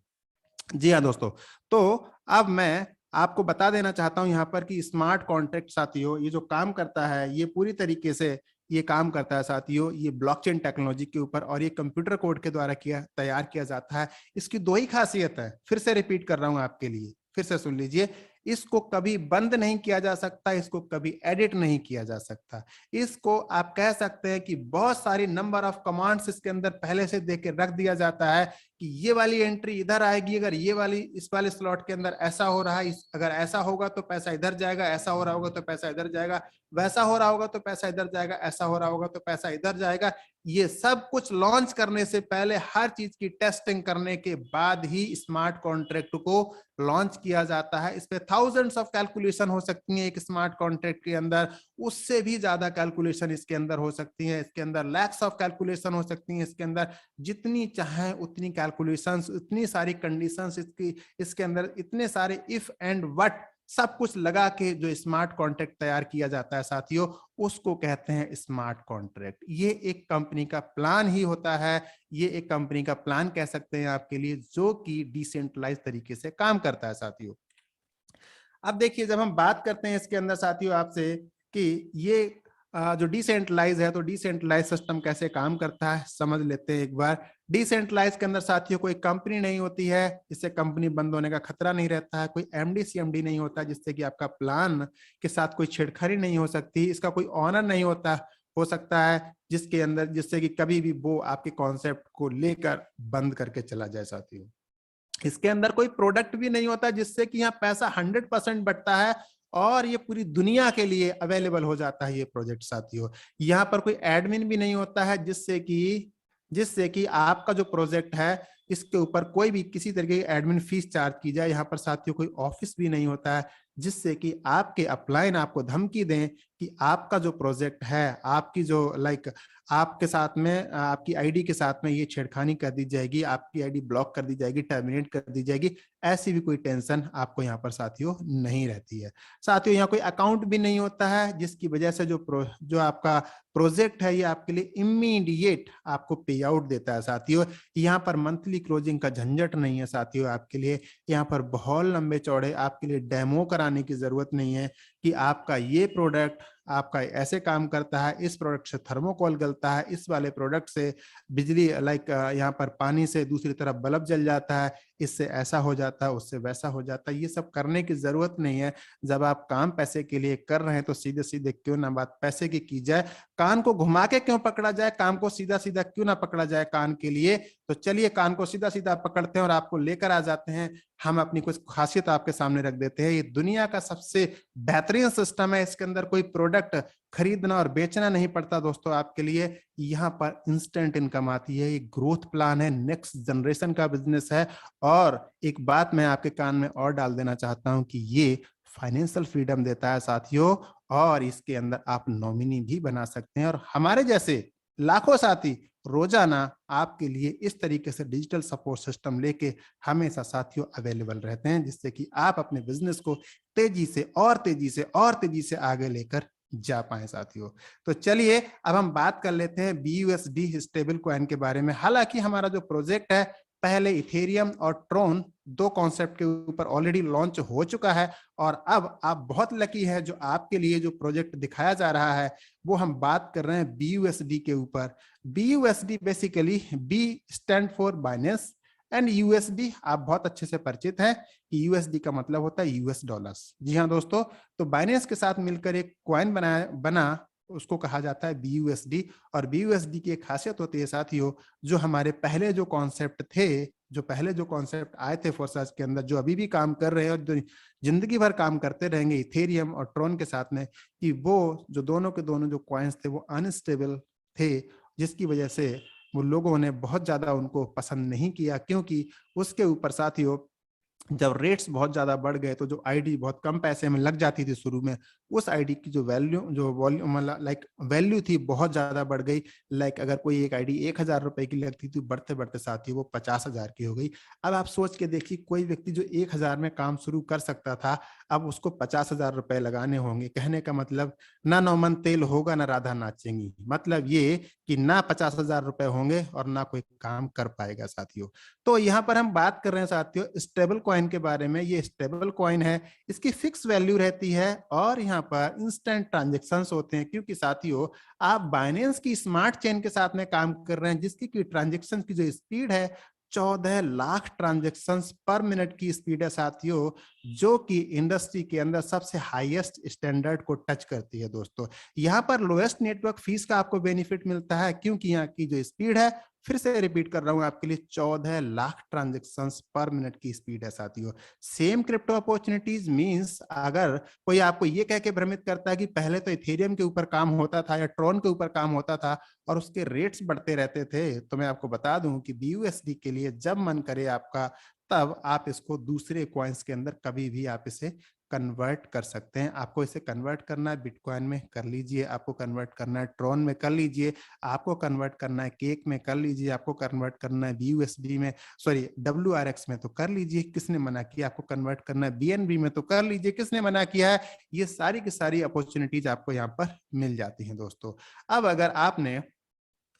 जी हाँ दोस्तों, तो अब मैं आपको बता देना चाहता हूं यहाँ पर कि स्मार्ट कॉन्ट्रैक्ट साथियों ये जो काम करता है ये पूरी तरीके से ये काम करता है साथियों, ये ब्लॉकचेन टेक्नोलॉजी के ऊपर और ये कंप्यूटर कोड के द्वारा तैयार किया जाता है। इसकी दो ही खासियत है, फिर से रिपीट कर रहा हूं आपके लिए, फिर से सुन लीजिए। इसको कभी बंद नहीं किया जा सकता, इसको कभी एडिट नहीं किया जा सकता। इसको आप कह सकते हैं कि बहुत सारी नंबर ऑफ कमांड्स इसके अंदर पहले से दे के रख दिया जाता है कि ये वाली एंट्री इधर आएगी, अगर ये वाली इस वाले स्लॉट के अंदर ऐसा हो रहा है, अगर ऐसा होगा तो पैसा इधर जाएगा, ऐसा हो रहा होगा तो पैसा इधर जाएगा, वैसा हो रहा होगा तो पैसा इधर जाएगा, ऐसा हो रहा होगा तो पैसा इधर जाएगा। ये सब कुछ लॉन्च करने से पहले हर चीज की टेस्टिंग करने के बाद ही स्मार्ट कॉन्ट्रैक्ट को लॉन्च किया जाता है। इस पे थाउजेंड्स ऑफ कैलकुलेशन हो सकती हैं एक स्मार्ट कॉन्ट्रैक्ट के अंदर, उससे भी ज्यादा कैलकुलेशन इसके अंदर हो सकती है, इसके अंदर लैक्स ऑफ कैलकुलेशन हो सकती हैं, इसके अंदर जितनी चाहे उतनी कैलकुलेशंस, इतनी सारी कंडीशंस इसकी, इसके अंदर इतने सारे इफ एंड व्हाट सब कुछ लगा के जो स्मार्ट कॉन्ट्रैक्ट तैयार किया जाता है साथियों, उसको कहते हैं स्मार्ट कॉन्ट्रैक्ट। ये एक कंपनी का प्लान ही होता है, ये एक कंपनी का प्लान कह सकते हैं आपके लिए, जो कि डिसेंट्रलाइज तरीके से काम करता है साथियों। अब देखिए, जब हम बात करते हैं इसके अंदर साथियों आपसे कि ये जो डिसेंट्रलाइज है, तो डिसेंट्रलाइज सिस्टम कैसे काम करता है समझ लेते हैं एक बार। डिसेंट्रलाइज के अंदर साथियों कोई कंपनी नहीं होती है, इससे कंपनी बंद होने का खतरा नहीं रहता है। कोई एमडी सीएमडी नहीं होता जिससे कि आपका प्लान के साथ कोई छेड़खानी नहीं हो सकती। इसका कोई ऑनर नहीं होता हो सकता है जिसके अंदर, जिससे कि कभी भी वो आपके कॉन्सेप्ट को लेकर बंद करके चला जाए साथियों। इसके अंदर कोई प्रोडक्ट भी नहीं होता जिससे कि यहाँ पैसा 100% बढ़ता है और ये पूरी दुनिया के लिए अवेलेबल हो जाता है ये प्रोजेक्ट साथियों। यहाँ पर कोई एडमिन भी नहीं होता है जिससे कि आपका जो प्रोजेक्ट है इसके ऊपर कोई भी किसी तरीके की एडमिन फीस चार्ज की जाए। यहाँ पर साथियों कोई ऑफिस भी नहीं होता है जिससे कि आपके अपलाइन आपको धमकी दें कि आपका जो प्रोजेक्ट है, आपकी जो आपके साथ में, आपकी आईडी के साथ में ये छेड़खानी कर दी जाएगी, आपकी आईडी ब्लॉक कर दी जाएगी, टर्मिनेट कर दी जाएगी। ऐसी भी कोई टेंशन आपको यहाँ पर साथियों नहीं रहती है। साथियों यहाँ कोई अकाउंट भी नहीं होता है जिसकी वजह से जो आपका प्रोजेक्ट है ये आपके लिए इमीडिएट आपको पे आउट देता है साथियों। यहाँ पर मंथली क्लोजिंग का झंझट नहीं है साथियों आपके लिए। यहाँ पर बहुत लंबे चौड़े आपके लिए डेमो कराने की जरूरत नहीं है कि आपका ये प्रोडक्ट आपका ऐसे काम करता है, इस प्रोडक्ट से थर्मोकोल गलता है, इस वाले प्रोडक्ट से बिजली यहाँ पर पानी से दूसरी तरफ बल्ब जल जाता है, इससे ऐसा हो जाता है, उससे वैसा हो जाता है। ये सब करने की जरूरत नहीं है। जब आप काम पैसे के लिए कर रहे हैं तो सीधे सीधे क्यों ना बात पैसे की जाए, कान को घुमा के क्यों पकड़ा जाए, काम को सीधा सीधा क्यों ना पकड़ा जाए कान के लिए। तो चलिए कान को सीधा सीधा पकड़ते हैं और आपको लेकर आ जाते हैं। हम अपनी कुछ खासियत आपके सामने रख देते हैं। ये दुनिया का सबसे बेहतरीन सिस्टम है। इसके अंदर कोई प्रोडक्ट खरीदना और बेचना नहीं पड़ता दोस्तों आपके लिए। यहाँ पर इंस्टेंट इनकम आती है। ये ग्रोथ प्लान है, नेक्स्ट जनरेशन का बिजनेस है। और एक बात मैं आपके कान में और डाल देना चाहता हूं कि ये फाइनेंशियल फ्रीडम देता है साथियों, और इसके अंदर आप नॉमिनी भी बना सकते हैं। और हमारे जैसे लाखों साथी रोजाना आपके लिए इस तरीके से डिजिटल सपोर्ट सिस्टम लेके हमेशा साथियों अवेलेबल रहते हैं, जिससे कि आप अपने बिजनेस को तेजी से और तेजी से और तेजी से आगे लेकर जा पाए साथियों। तो चलिए अब हम बात कर लेते हैं BUSD स्टेबल कॉइन के बारे में। हालांकि हमारा जो प्रोजेक्ट है पहले इथेरियम और ट्रोन दो कॉन्सेप्ट के ऊपर ऑलरेडी लॉन्च हो चुका है, और अब आप बहुत लकी है जो आपके लिए जो प्रोजेक्ट दिखाया जा रहा है वो हम बात कर रहे हैं BUSD के ऊपर। BUSD basically B stand for Binance and USD आप बहुत अच्छे से परिचित हैं कि USD का मतलब होता है US डॉलर्स। जी हाँ दोस्तों, तो बाइनेंस के साथ मिलकर एक कॉइन बना उसको कहा जाता है BUSD। और BUSD की एक खासियत होती है साथियों, जो हमारे पहले जो कॉन्सेप्ट आए थे फोर्साज के अंदर, जो अभी भी काम कर रहे हैं और जो जिंदगी भर काम करते रहेंगे इथेरियम और ट्रोन के साथ में, कि वो जो दोनों के दोनों जो कॉइन्स थे वो अनस्टेबल थे, जिसकी वजह से वो लोगों ने बहुत ज्यादा उनको पसंद नहीं किया। क्योंकि उसके ऊपर साथियों जब रेट्स बहुत ज्यादा बढ़ गए तो जो आईडी बहुत कम पैसे में लग जाती थी शुरू में, उस आईडी की जो वैल्यू थी बहुत ज्यादा बढ़ गई। अगर कोई एक आईडी 1000 रुपए की लगती थी, बढ़ते बढ़ते साथियों वो 50,000 की हो गई। अब आप सोच के देखिए, कोई व्यक्ति जो 1000 में काम शुरू कर सकता था, अब उसको 50,000 रुपए लगाने होंगे। कहने का मतलब ना नौमन तेल होगा ना राधा नाचेंगी, मतलब ये कि ना 50,000 रुपए होंगे और ना कोई काम कर पाएगा साथियों। तो यहाँ पर हम बात कर रहे हैं साथियों स्टेबल कॉइन के बारे में। ये स्टेबल कॉइन है, इसकी फिक्स वैल्यू रहती है और यहाँ पर इंस्टेंट ट्रांजेक्शन्स होते हैं। क्योंकि साथियों आप बाइनेंस की स्मार्ट चेन के साथ में काम कर रहे हैं, जिसकी की ट्रांजेक्शन की जो स्पीड है 14 लाख ट्रांजेक्शन्स पर मिनट की स्पीड है साथियों, जो कि इंडस्ट्री के अंदर सबसे हाईएस्ट स्टैंडर्ड को टच करती है दोस्तों। यहाँ पर लोएस्ट नेटवर्क फीस का आपको बेनिफिट मिलता है, क्योंकि यहाँ की जो स्पीड है, फिर से रिपीट कर रहा हूं आपके लिए, 14 लाख ट्रांजेक्शन्स पर मिनट की स्पीड है साथियों। सेम क्रिप्टो अपॉर्चुनिटीज मींस, अगर कोई आपको ये कह के भ्रमित करता है कि पहले तो इथेरियम के ऊपर काम होता था या ट्रॉन के ऊपर काम होता था और उसके रेट्स बढ़ते रहते थे, तो मैं आपको बता दूं कि BUSD के लिए जब मन करे आपका, तब आप इसको दूसरे कॉइन्स के अंदर कभी भी आप इसे कन्वर्ट कर सकते हैं। आपको इसे कन्वर्ट करना है बिटकॉइन में, कर लीजिए। आपको कन्वर्ट करना है ट्रॉन में, कर लीजिए। आपको कन्वर्ट करना है केक में, कर लीजिए। आपको कन्वर्ट करना है BUSD में, सॉरी WRX में, तो कर लीजिए। किसने मना किया? आपको कन्वर्ट करना है BNB में, तो कर लीजिए। किसने मना किया है? ये सारी की सारी अपॉर्चुनिटीज आपको यहाँ पर मिल जाती हैं दोस्तों। अब अगर आपने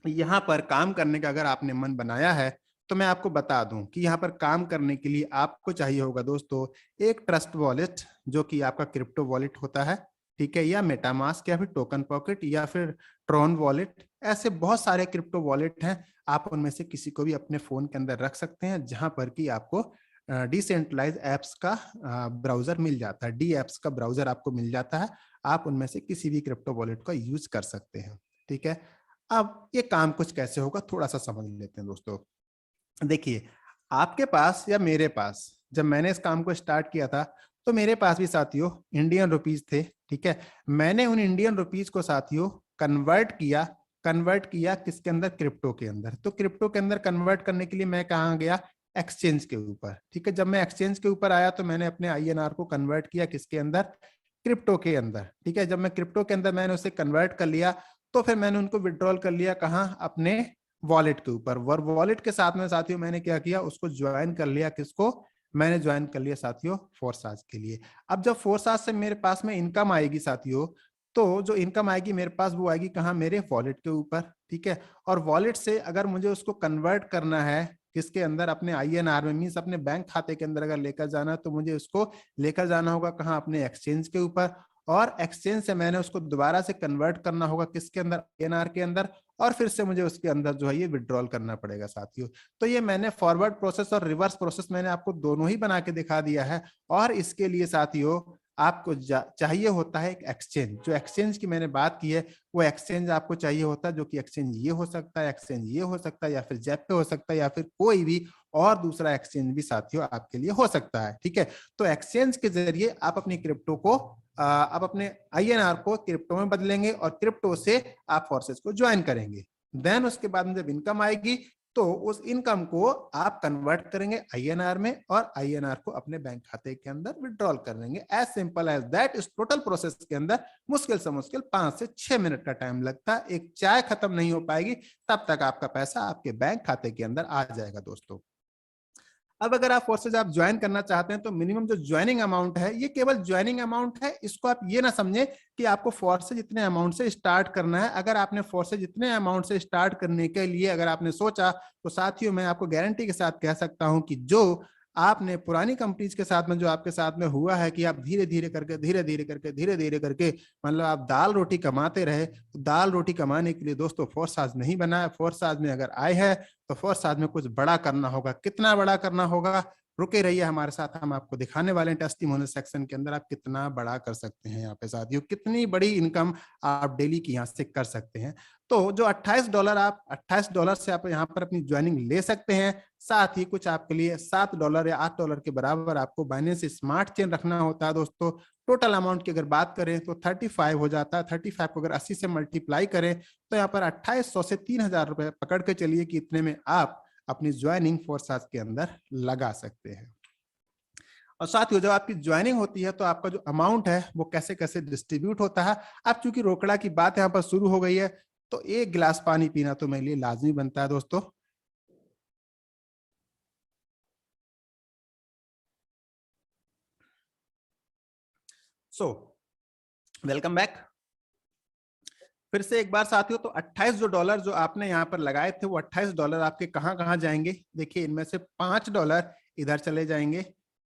यहाँ पर काम करने का अगर आपने मन बनाया है, तो मैं आपको बता दूं कि यहाँ पर काम करने के लिए आपको चाहिए होगा दोस्तों एक ट्रस्ट वॉलेट, जो कि आपका क्रिप्टो वॉलेट होता है, ठीक है, या मेटामास्क, या फिर टोकन पॉकेट, या फिर ट्रॉन वॉलेट। ऐसे बहुत सारे क्रिप्टो वॉलेट हैं, आप उनमें से किसी को भी अपने फोन के अंदर रख सकते हैं, जहां पर कि आपको डिसेंट्रलाइज एप्स का ब्राउजर मिल जाता है, डी एप्स का ब्राउजर आपको मिल जाता है। आप उनमें से किसी भी क्रिप्टो वॉलेट का यूज कर सकते हैं, ठीक है। अब ये काम कुछ कैसे होगा थोड़ा सा समझ लेते हैं दोस्तों। देखिए, आपके पास या मेरे पास, जब मैंने इस काम को स्टार्ट किया था, तो मेरे पास भी साथियों इंडियन रुपीज थे, ठीक है। मैंने उन इंडियन रुपीज को साथियों कन्वर्ट किया किसके अंदर? क्रिप्टो के अंदर। तो क्रिप्टो के अंदर कन्वर्ट करने के लिए मैं कहाँ गया? एक्सचेंज के ऊपर, ठीक है। जब मैं एक्सचेंज के ऊपर आया तो मैंने अपने INR को कन्वर्ट किया किसके अंदर? क्रिप्टो के अंदर, ठीक है। जब मैं क्रिप्टो के अंदर मैंने उसे कन्वर्ट कर लिया, तो फिर मैंने उनको विड्रॉल कर लिया कहाँ? अपने वॉलेट के ऊपर। वॉलेट के साथ में साथियों मैंने क्या किया? उसको ज्वाइन कर लिया। किसको? मैंने ज्वाइन कर लिया साथियों फोर्साज के लिए। अब जब फोर्साज से मेरे पास में इनकम आएगी साथियों, तो जो इनकम आएगी मेरे पास वो आएगी कहाँ? मेरे वॉलेट के ऊपर, ठीक है। और वॉलेट से अगर मुझे उसको कन्वर्ट करना है किसके अंदर? अपने INR में, मींस अपने बैंक खाते के अंदर अगर लेकर जाना है, तो मुझे उसको लेकर जाना होगा कहाँ? अपने एक्सचेंज के ऊपर। और एक्सचेंज से मैंने उसको दोबारा से कन्वर्ट करना होगा किसके अंदर? INR के अंदर। और फिर से मुझे उसके अंदर जो है ये विड्रॉल करना पड़ेगा साथियों। तो ये मैंने फॉरवर्ड प्रोसेस और रिवर्स प्रोसेस मैंने आपको दोनों ही बना के दिखा दिया है। और इसके लिए साथियों आपको चाहिए होता है एक एक्सचेंज। जो एक्सचेंज की मैंने बात की है, वो एक्सचेंज आपको चाहिए होता है, जो कि एक्सचेंज ये हो सकता है, एक्सचेंज ये हो सकता है, या फिर जेप पे हो सकता है, या फिर कोई भी और दूसरा एक्सचेंज भी साथियों आपके लिए हो सकता है, ठीक है। तो एक्सचेंज के जरिए आप अपनी क्रिप्टो को आप अपने INR को क्रिप्टो में बदलेंगे, और क्रिप्टो से आप फोर्सेस को ज्वाइन करेंगे। देन उसके बाद में जब इनकम आएगी, तो उस इनकम को आप कन्वर्ट करेंगे INR में, और INR को अपने बैंक खाते के अंदर विड्रॉल करेंगे। As simple as that. इस टोटल प्रोसेस के अंदर मुश्किल से मुश्किल 5 से 6 मिनट का टाइम लगता है। एक चाय खत्म नहीं हो पाएगी, तब तक आपका पैसा आपके बैंक खाते के अंदर आ जाएगा दोस्तों। अब अगर आप फोर्सेज आप ज्वाइन करना चाहते हैं, तो मिनिमम जो ज्वाइनिंग अमाउंट है, ये केवल ज्वाइनिंग अमाउंट है। इसको आप ये ना समझे कि आपको फोर्सेज इतने अमाउंट से स्टार्ट करना है। अगर आपने फोर्सेज इतने अमाउंट से स्टार्ट करने के लिए अगर आपने सोचा, तो साथियों मैं आपको गारंटी के साथ कह सकता हूं कि जो आपने पुरानी कंपनीज के साथ में जो आपके साथ में हुआ है कि आप धीरे धीरे करके मतलब आप दाल रोटी कमाते रहे, तो दाल रोटी कमाने के लिए दोस्तों फोर्साज नहीं बना है। फोर्साज में अगर आए हैं, तो फोर्साज में कुछ बड़ा करना होगा। कितना बड़ा करना होगा? रुके रहिए हमारे साथ, हम आपको दिखाने वाले हैं टेस्टिमोनियल सेक्शन के अंदर आप कितना बड़ा कर सकते हैं। यहाँ पे साथियों कितनी बड़ी इनकम आप डेली की यहाँ से कर सकते हैं। तो जो $28 से आप यहाँ पर अपनी ज्वाइनिंग ले सकते हैं। साथ ही कुछ आपके लिए $7 या $8 के बराबर आपको बाइनेंस स्मार्ट चेन रखना होता है दोस्तों। टोटल अमाउंट की अगर बात करें तो 35 हो जाता है। 35 को अगर 80 से मल्टीप्लाई करें, तो यहाँ पर 2800 से 3000 रुपए पकड़ के चलिए कि इतने में आप अपनी ज्वाइनिंग फोर्साज के अंदर लगा सकते हैं। और साथ ही जब आपकी ज्वाइनिंग होती है, तो आपका जो अमाउंट है वो कैसे कैसे डिस्ट्रीब्यूट होता है। अब चूंकि रोकड़ा की बात यहाँ पर शुरू हो गई है, तो एक गिलास पानी पीना तो मेरे लिए लाजमी बनता है दोस्तों। सो वेलकम बैक फिर से एक बार साथियों। तो 28 जो डॉलर जो आपने यहाँ पर लगाए थे, वो $28 आपके कहाँ कहाँ जाएंगे? देखिए, इनमें से $5 इधर चले जाएंगे,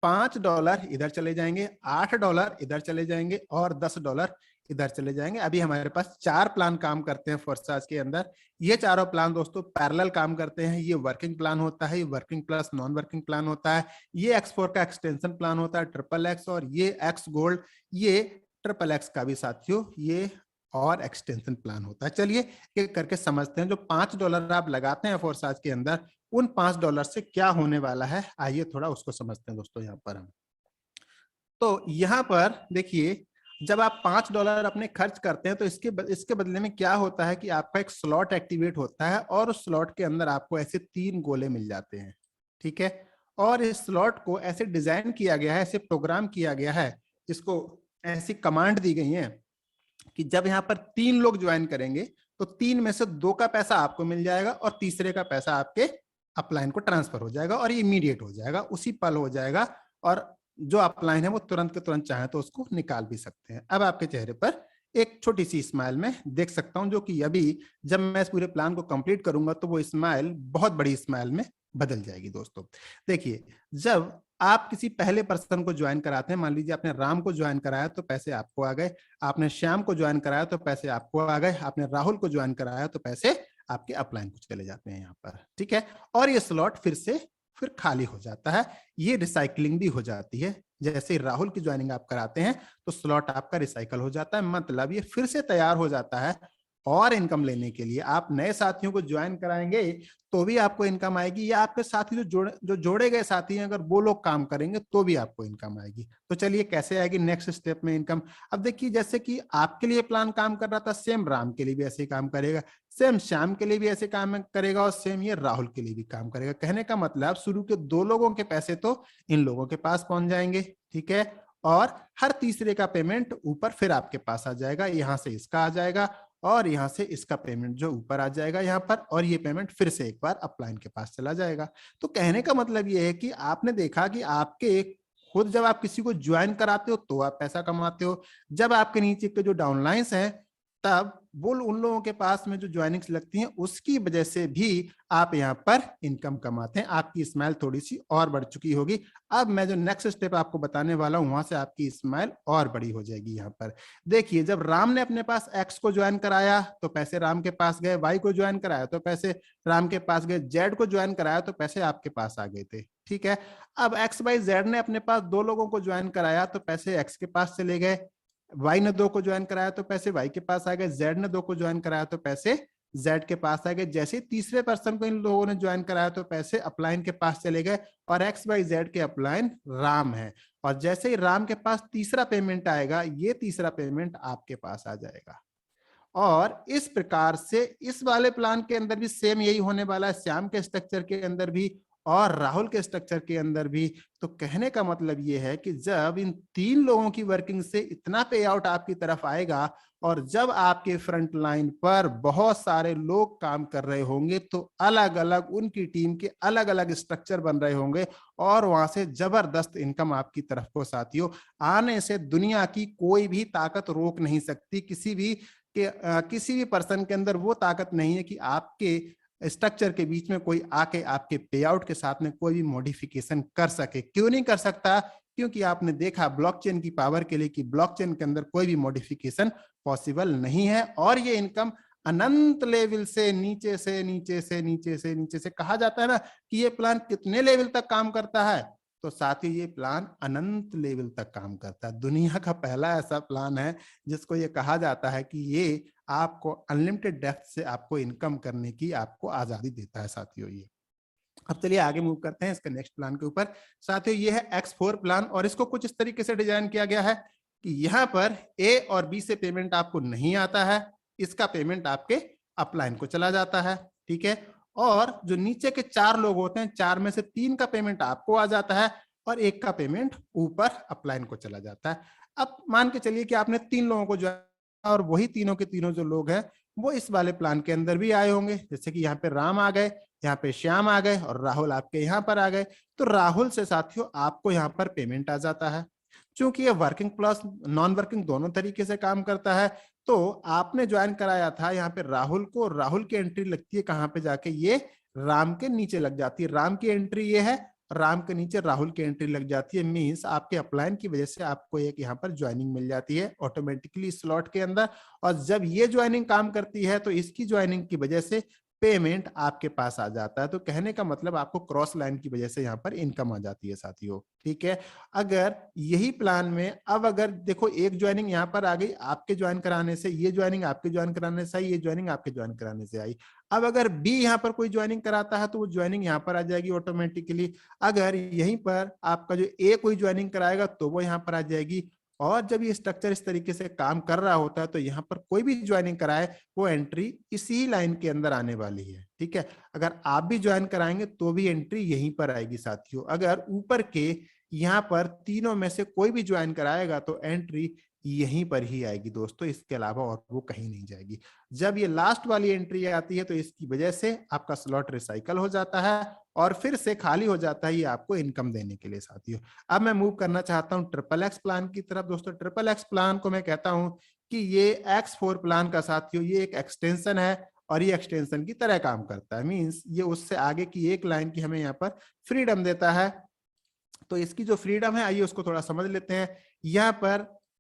$5 इधर चले जाएंगे, $8 इधर चले जाएंगे, और $10 इधर चले जाएंगे। अभी हमारे पास 4 प्लान काम करते हैं फोर्साज के अंदर। ये चारों प्लान दोस्तों पैरेलल काम करते हैं। ये वर्किंग प्लान होता है, ये working plus non working plan होता है। ये X4 का एक्सटेंशन प्लान होता है XXX, और ये X गोल्ड, ये XXX का भी साथियों ये और एक्सटेंशन प्लान होता है। चलिए एक करके समझते हैं। जो $5 आप लगाते हैं फोर्साज के अंदर, उन $5 से क्या होने वाला है, आइए थोड़ा उसको समझते हैं दोस्तों। यहाँ पर हम तो यहाँ पर देखिए, जब आप $5 अपने खर्च करते हैं, तो इसके बदले में क्या होता है कि आपका एक स्लॉट एक्टिवेट होता है, और उस स्लॉट के अंदर आपको ऐसे 3 गोले मिल जाते हैं, ठीक है। और इस स्लॉट को ऐसे डिजाइन किया गया है, ऐसे प्रोग्राम किया गया है इसको ऐसी कमांड दी गई है कि जब यहाँ पर 3 लोग ज्वाइन करेंगे तो 3 में से 2 का पैसा आपको मिल जाएगा और तीसरे का पैसा आपके अपलाइन को ट्रांसफर हो जाएगा और ये इमीडिएट हो जाएगा, उसी पल हो जाएगा और जो अपलाइन है वो तुरंत के तुरंत चाहे तो उसको निकाल भी सकते हैं। अब आपके चेहरे पर एक छोटी सी स्माइल में देख सकता हूं, जो कि अभी जब मैं इस पूरे प्लान को कंप्लीट करूंगा तो वो स्माइल बहुत बड़ी स्माइल में बदल जाएगी। दोस्तों देखिए, जब आप किसी पहले पर्सन को ज्वाइन कराते हैं, मान लीजिए आपने राम को ज्वाइन कराया तो पैसे आपको आ गए, आपने श्याम को ज्वाइन कराया तो पैसे आपको आ गए, आपने राहुल को ज्वाइन कराया तो पैसे आपके अपलाइन को चले जाते हैं यहाँ पर, ठीक है। और ये स्लॉट फिर खाली हो जाता है, ये रिसाइकलिंग भी हो जाती है। जैसे राहुल की ज्वाइनिंग आप कराते हैं तो स्लॉट आपका रिसाइकल हो जाता है, मतलब ये फिर से तैयार हो जाता है और इनकम लेने के लिए। आप नए साथियों को ज्वाइन कराएंगे तो भी आपको इनकम आएगी, या आपके साथी जो जोड़े गए साथी हैं अगर वो लोग काम करेंगे तो भी आपको इनकम आएगी। तो चलिए कैसे आएगी नेक्स्ट स्टेप में इनकम। अब देखिए, जैसे कि आपके लिए प्लान काम कर रहा था, सेम राम के लिए भी ऐसे ही काम करेगा, सेम श्याम के लिए भी ऐसे काम करेगा और सेम ये राहुल के लिए भी काम करेगा। कहने का मतलब शुरू के 2 लोगों के पैसे तो इन लोगों के पास पहुंच जाएंगे, ठीक है, और हर तीसरे का पेमेंट ऊपर फिर आपके पास आ जाएगा, यहां से इसका आ जाएगा और यहां से इसका पेमेंट जो ऊपर आ जाएगा यहाँ पर, और ये पेमेंट फिर से एक बार अपलाइन के पास चला जाएगा। तो कहने का मतलब ये है कि आपने देखा कि आपके खुद जब आप किसी को ज्वाइन कराते हो तो आप पैसा कमाते हो, जब आपके नीचे के जो डाउनलाइंस हैं तब वो उन लोगों के पास में जो ज्वाइनिंग्स लगती हैं उसकी वजह से भी आप यहाँ पर इनकम कमाते हैं। आपकी स्माइल थोड़ी सी और बढ़ चुकी होगी। अब मैं जो नेक्स्ट स्टेप आपको बताने वाला हूं वहां से आपकी स्माइल और बड़ी हो जाएगी। यहाँ पर देखिए, जब राम ने अपने पास एक्स को ज्वाइन कराया तो पैसे राम के पास गए, वाई को ज्वाइन कराया तो पैसे राम के पास गए, जेड को ज्वाइन कराया तो पैसे आपके पास आ गए थे, ठीक है। अब एक्स वाई जेड ने अपने पास 2 लोगों को ज्वाइन कराया तो पैसे एक्स के पास चले गए, वाई ने 2 को ज्वाइन कराया तो पैसे वाई के पास आ गए, जेड ने 2 को ज्वाइन कराया तो पैसे जेड के पास आ गए। जैसे तीसरे पर्सन को इन लोगों ने ज्वाइन कराया तो पैसे अपलाइन के पास चले गए और एक्स वाई जेड के अपलाइन राम है, और जैसे ही राम के पास तीसरा पेमेंट आएगा ये तीसरा पेमेंट आपके पास आ जाएगा। और इस प्रकार से इस वाले प्लान के अंदर भी सेम यही होने वाला है, श्याम के स्ट्रक्चर के अंदर भी और राहुल के स्ट्रक्चर के अंदर भी। तो कहने का मतलब ये है कि जब इन 3 लोगों की वर्किंग से इतना पे आउट आपकी तरफ आएगा और जब आपके फ्रंट लाइन पर बहुत सारे लोग काम कर रहे होंगे तो अलग अलग उनकी टीम के अलग अलग स्ट्रक्चर बन रहे होंगे और वहां से जबरदस्त इनकम आपकी तरफ को साथियों आने से दुनिया की कोई भी ताकत रोक नहीं सकती। किसी भी पर्सन के अंदर वो ताकत नहीं है कि आपके स्ट्रक्चर के बीच में कोई आके आपके पे आउट के साथ में कोई भी मॉडिफिकेशन कर सके। क्यों नहीं कर सकता? क्योंकि आपने देखा ब्लॉकचेन की पावर के लिए कि ब्लॉकचेन के अंदर कोई भी मॉडिफिकेशन पॉसिबल नहीं है और ये इनकम अनंत लेवल से नीचे से नीचे से नीचे से नीचे से कहा जाता है ना कि ये प्लान कितने लेवल तक काम करता है, तो साथ ही ये प्लान अनंत लेवल तक काम करता है। दुनिया का पहला ऐसा प्लान है जिसको ये कहा जाता है कि ये आपको अनलिमिटेड डेप्थ से आपको इनकम करने की आपको आजादी देता है साथियों। ये अब चलिए आगे मूव करते हैं इसके नेक्स्ट प्लान के ऊपर। साथियों ये है X4 प्लान और इसको कुछ इस तरीके से डिजाइन किया गया है कि यहाँ पर A और B से पेमेंट आपको नहीं आता है, इसका पेमेंट आपके अपलाइन को चला जाता है, ठीक है। और जो नीचे के 4 लोग होते हैं 4 में से 3 का पेमेंट आपको आ जाता है और 1 का पेमेंट ऊपर अपलाइन को चला जाता है। अब मान के चलिए कि आपने 3 लोगों को और वही तीनों के तीनों जो लोग हैं वो इस वाले प्लान के अंदर भी आए होंगे। जैसे कि यहाँ पे राम आ गए, यहाँ पे श्याम आ गए और राहुल आपके यहाँ पर आ गए। तो राहुल से साथियों आपको यहाँ पर पेमेंट आ जाता है। चूंकि ये वर्किंग प्लस नॉन वर्किंग दोनों तरीके से काम करता है, तो आपने ज्वाइन कराया था यहाँ पे राहुल को, राहुल की एंट्री लगती है कहाँ पे जाके, ये राम के नीचे लग जाती है। राम की एंट्री ये है, राम के नीचे राहुल की एंट्री लग जाती है। मींस आपके अपलाइन की वजह से आपको एक यहाँ पर ज्वाइनिंग मिल जाती है ऑटोमेटिकली स्लॉट के अंदर। और जब ये ज्वाइनिंग काम करती है तो इसकी ज्वाइनिंग की वजह से पेमेंट आपके पास आ जाता है। तो कहने का मतलब आपको क्रॉस लाइन की वजह से यहाँ पर इनकम आ जाती है साथियों, ठीक है। अगर यही प्लान में अब अगर देखो एक ज्वाइनिंग यहाँ पर आ गई आपके ज्वाइन कराने से, ये ज्वाइनिंग आपके ज्वाइन कराने से आई, ये ज्वाइनिंग आपके ज्वाइन कराने से आई। अब अगर बी यहाँ पर कोई ज्वाइनिंग कराता है तो वो ज्वाइनिंग यहाँ पर आ जाएगी ऑटोमेटिकली। अगर यहीं पर आपका जो ए कोई ज्वाइनिंग कराएगा तो वो यहाँ पर आ जाएगी। और जब ये स्ट्रक्चर इस तरीके से काम कर रहा होता है तो यहाँ पर कोई भी ज्वाइनिंग कराए वो एंट्री इसी लाइन के अंदर आने वाली है, ठीक है। अगर आप भी ज्वाइन कराएंगे तो भी एंट्री यहीं पर आएगी साथियों। अगर ऊपर के यहाँ पर तीनों में से कोई भी ज्वाइन कराएगा तो एंट्री यहीं पर ही आएगी दोस्तों, इसके अलावा और वो कहीं नहीं जाएगी। जब ये लास्ट वाली एंट्री आती है तो इसकी वजह से आपका स्लॉट रिसाइकल हो जाता है और फिर से खाली हो जाता है ये आपको इनकम देने के लिए साथियों। अब मैं मूव करना चाहता हूँ ट्रिपल एक्स प्लान की तरफ। दोस्तों ट्रिपल एक्स प्लान को मैं कहता हूं कि ये X4 प्लान का साथियों ये एक एक्सटेंशन है और ये एक्सटेंशन की तरह काम करता है। मींस ये उससे आगे की एक लाइन की हमें यहाँ पर फ्रीडम देता है। तो इसकी जो फ्रीडम है आइए उसको थोड़ा समझ लेते हैं।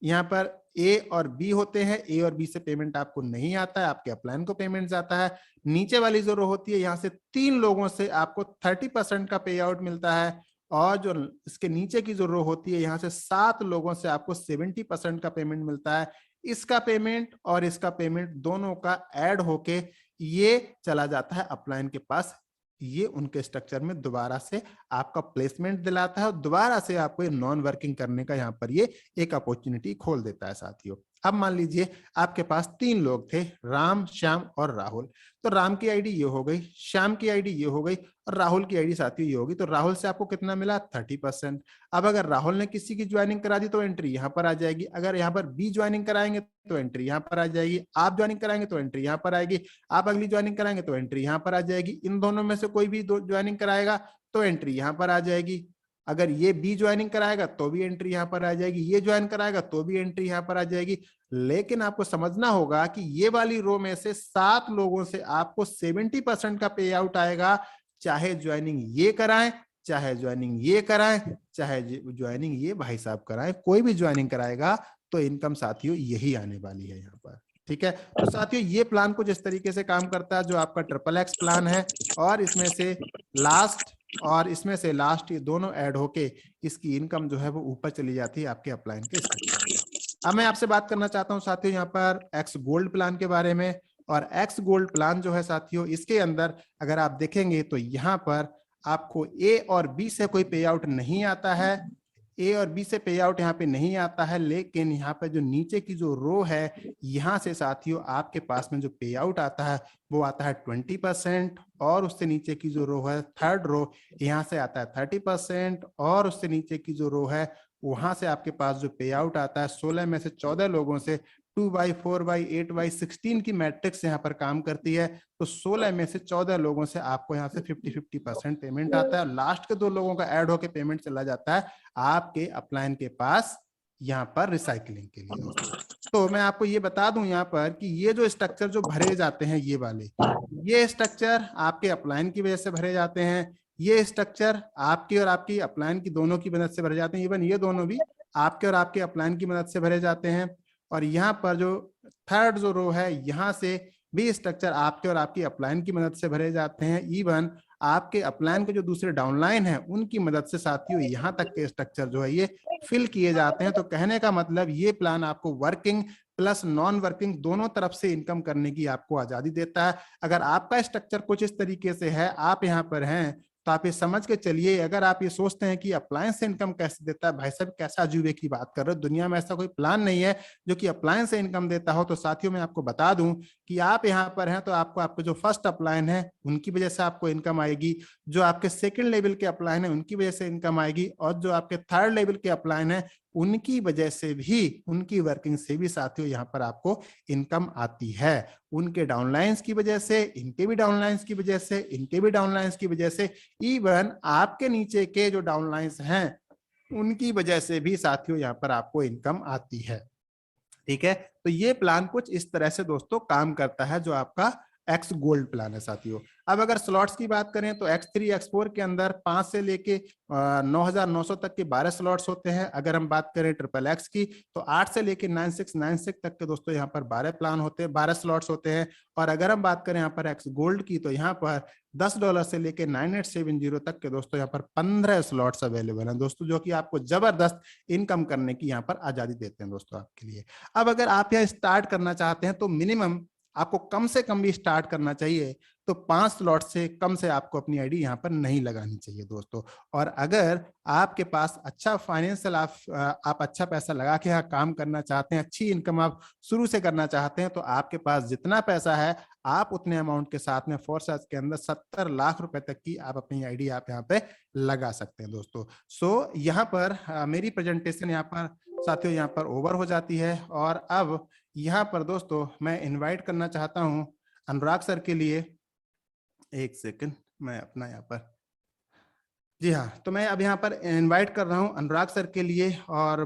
यहाँ पर ए और बी होते हैं, ए और बी से पेमेंट आपको नहीं आता है, आपके अपलाइन को पेमेंट जाता है। नीचे वाली जो रो होती है यहाँ से 3 लोगों से आपको 30% का पे आउट मिलता है और जो इसके नीचे की जो रो होती है यहाँ से 7 लोगों से आपको 70% का पेमेंट मिलता है। इसका पेमेंट और इसका पेमेंट दोनों का ऐड होके ये चला जाता है अपलाइन के पास। ये उनके स्ट्रक्चर में दोबारा से आपका प्लेसमेंट दिलाता है और दोबारा से आपको ये नॉन वर्किंग करने का यहाँ पर ये एक अपॉर्चुनिटी खोल देता है साथियों। अब मान लीजिए आपके पास 3 लोग थे, राम, श्याम और राहुल। तो राम की आईडी ये हो गई, श्याम की आईडी ये हो गई और राहुल की आईडी साथियों ये होगी। तो राहुल से आपको कितना मिला 30%। अब अगर राहुल ने किसी की ज्वाइनिंग करा दी तो एंट्री यहाँ पर आ जाएगी। अगर यहाँ पर बी ज्वाइनिंग कराएंगे तो एंट्री यहाँ पर आ जाएगी। आप ज्वाइनिंग कराएंगे तो एंट्री यहाँ पर आएगी। आप अगली ज्वाइनिंग कराएंगे तो एंट्री यहाँ पर आ जाएगी। इन दोनों में से कोई भी ज्वाइनिंग कराएगा तो एंट्री यहाँ पर आ जाएगी। अगर ये बी ज्वाइनिंग कराएगा तो भी एंट्री यहाँ पर आ जाएगी। ये ज्वाइन कराएगा तो भी एंट्री यहाँ पर आ जाएगी। लेकिन आपको समझना होगा कि ये वाली रो में से 7 लोगों से आपको 70% का पे आउट आएगा, चाहे ज्वाइनिंग ये कराएं, चाहे ज्वाइनिंग ये कराएं, चाहे ज्वाइनिंग ये भाई साहब कराएं, कोई भी ज्वाइनिंग कराएगा तो इनकम साथियों यही आने वाली है यहाँ पर। ठीक है, तो साथियों ये प्लान कुछ इस तरीके से काम करता है जो आपका ट्रिपल एक्स प्लान है और इसमें से लास्ट ये दोनों ऐड होके इसकी इनकम जो है वो ऊपर चली जाती है आपके अपलाइन के स्ट्रक्चर में। अब मैं आपसे बात करना चाहता हूं साथियों यहाँ पर एक्स गोल्ड प्लान के बारे में। और एक्स गोल्ड प्लान जो है साथियों इसके अंदर अगर आप देखेंगे तो यहाँ पर आपको ए और बी से कोई पे आउट नहीं आता है। ए और बी से पे आउट यहाँ पे नहीं आता है, लेकिन यहाँ पे जो नीचे की जो रो है यहाँ से साथियों आपके पास में जो पे आउट आता है वो आता है 20% और उससे नीचे की जो रो है थर्ड रो यहाँ से आता है 30% और उससे नीचे की जो रो है वहां से आपके पास जो पे आउट आता है 16 में से 14 लोगों से 2/4/8/16 की मैट्रिक्स यहाँ पर काम करती है। तो 16 में से 14 लोगों से आपको यहाँ से 50-50% पेमेंट आता है। लास्ट के 2 लोगों का ऐड होके पेमेंट चला जाता है आपके अपलाइन के पास यहाँ पर रिसाइकलिंग के लिए। तो मैं आपको ये बता दूं यहाँ पर कि ये जो स्ट्रक्चर जो भरे जाते हैं ये वाले, ये स्ट्रक्चर आपके अपलाइन की वजह से भरे जाते हैं। ये स्ट्रक्चर आपकी और आपकी अपलाइन की दोनों की मदद से भरे जाते हैं। इवन ये दोनों भी आपके और आपके अपलाइन की मदद से भरे जाते हैं। और यहाँ पर जो थर्ड जो रो है यहाँ से भी स्ट्रक्चर आपके और आपकी अपलाइन की मदद से भरे जाते हैं। इवन आपके अपलाइन के जो दूसरे डाउनलाइन है उनकी मदद से साथियों यहाँ तक के स्ट्रक्चर जो है ये फिल किए जाते हैं। तो कहने का मतलब ये प्लान आपको वर्किंग प्लस नॉन वर्किंग दोनों तरफ से इनकम करने की आपको आजादी देता है। अगर आपका स्ट्रक्चर कुछ इस तरीके से है, आप यहाँ पर हैं, तो आप ये समझ के चलिए, अगर आप ये सोचते हैं कि अप्लायंस से इनकम कैसे देता है, भाई साहब कैसा अजूबे की बात कर रहे हो, दुनिया में ऐसा कोई प्लान नहीं है जो कि अप्लायंस से इनकम देता हो। तो साथियों मैं आपको बता दूं कि आप यहाँ पर हैं तो आपको आपके जो फर्स्ट अपलायन है उनकी वजह से आपको इनकम आएगी, जो आपके सेकंड लेवल के अपलायन है उनकी वजह से इनकम आएगी, और जो आपके थर्ड लेवल के अपलायन है उनकी वजह से भी, उनकी वर्किंग से भी साथियों यहाँ पर आपको इनकम आती है। उनके डाउनलाइंस की वजह से, इनके भी डाउनलाइंस की वजह से, इनके भी डाउनलाइंस की वजह से, इवन आपके नीचे के जो डाउनलाइंस हैं उनकी वजह से भी साथियों यहाँ पर आपको इनकम आती है। ठीक है, तो ये प्लान कुछ इस तरह से दोस्तों काम करता है जो आपका एक्स गोल्ड प्लान है साथियों। अब अगर स्लॉट्स की बात करें तो X3 X4 के अंदर 5 से लेके 9,900 तक के 12 स्लॉट्स होते हैं। अगर हम बात करें ट्रिपल एक्स की तो 8 से लेके 9696 तक के दोस्तों यहाँ पर 12 प्लान होते हैं, 12 स्लॉट्स होते हैं। और अगर हम बात करें यहाँ पर एक्स गोल्ड की तो यहाँ पर $10 से लेके 9870 तक के दोस्तों यहाँ पर 15 स्लॉट्स अवेलेबल हैं दोस्तों, जो कि आपको जबरदस्त इनकम करने की यहाँ पर आजादी देते हैं दोस्तों आपके लिए। अब अगर आप यहाँ स्टार्ट करना चाहते हैं तो मिनिमम आपको कम से कम भी स्टार्ट करना चाहिए तो 5 स्लॉट से कम से आपको अपनी आईडी यहाँ पर नहीं लगानी चाहिए दोस्तों। और अगर आपके पास अच्छा फाइनेंशियल आप अच्छा पैसा लगा के यहाँ काम करना चाहते हैं, अच्छी इनकम आप शुरू से करना चाहते हैं, तो आपके पास जितना पैसा है आप उतने अमाउंट के साथ में फोर्सेस के अंदर 70 लाख रुपए तक की आप अपनी आईडी आप यहाँ पे लगा सकते हैं दोस्तों। सो यहाँ पर मेरी प्रेजेंटेशन यहाँ पर साथियों यहाँ पर ओवर हो जाती है। और अब यहाँ पर दोस्तों मैं इनवाइट करना चाहता हूँ अनुराग सर के लिए। एक सेकंड, मैं अपना यहाँ पर, जी हाँ, तो मैं अब यहाँ पर इनवाइट कर रहा हूँ अनुराग सर के लिए। और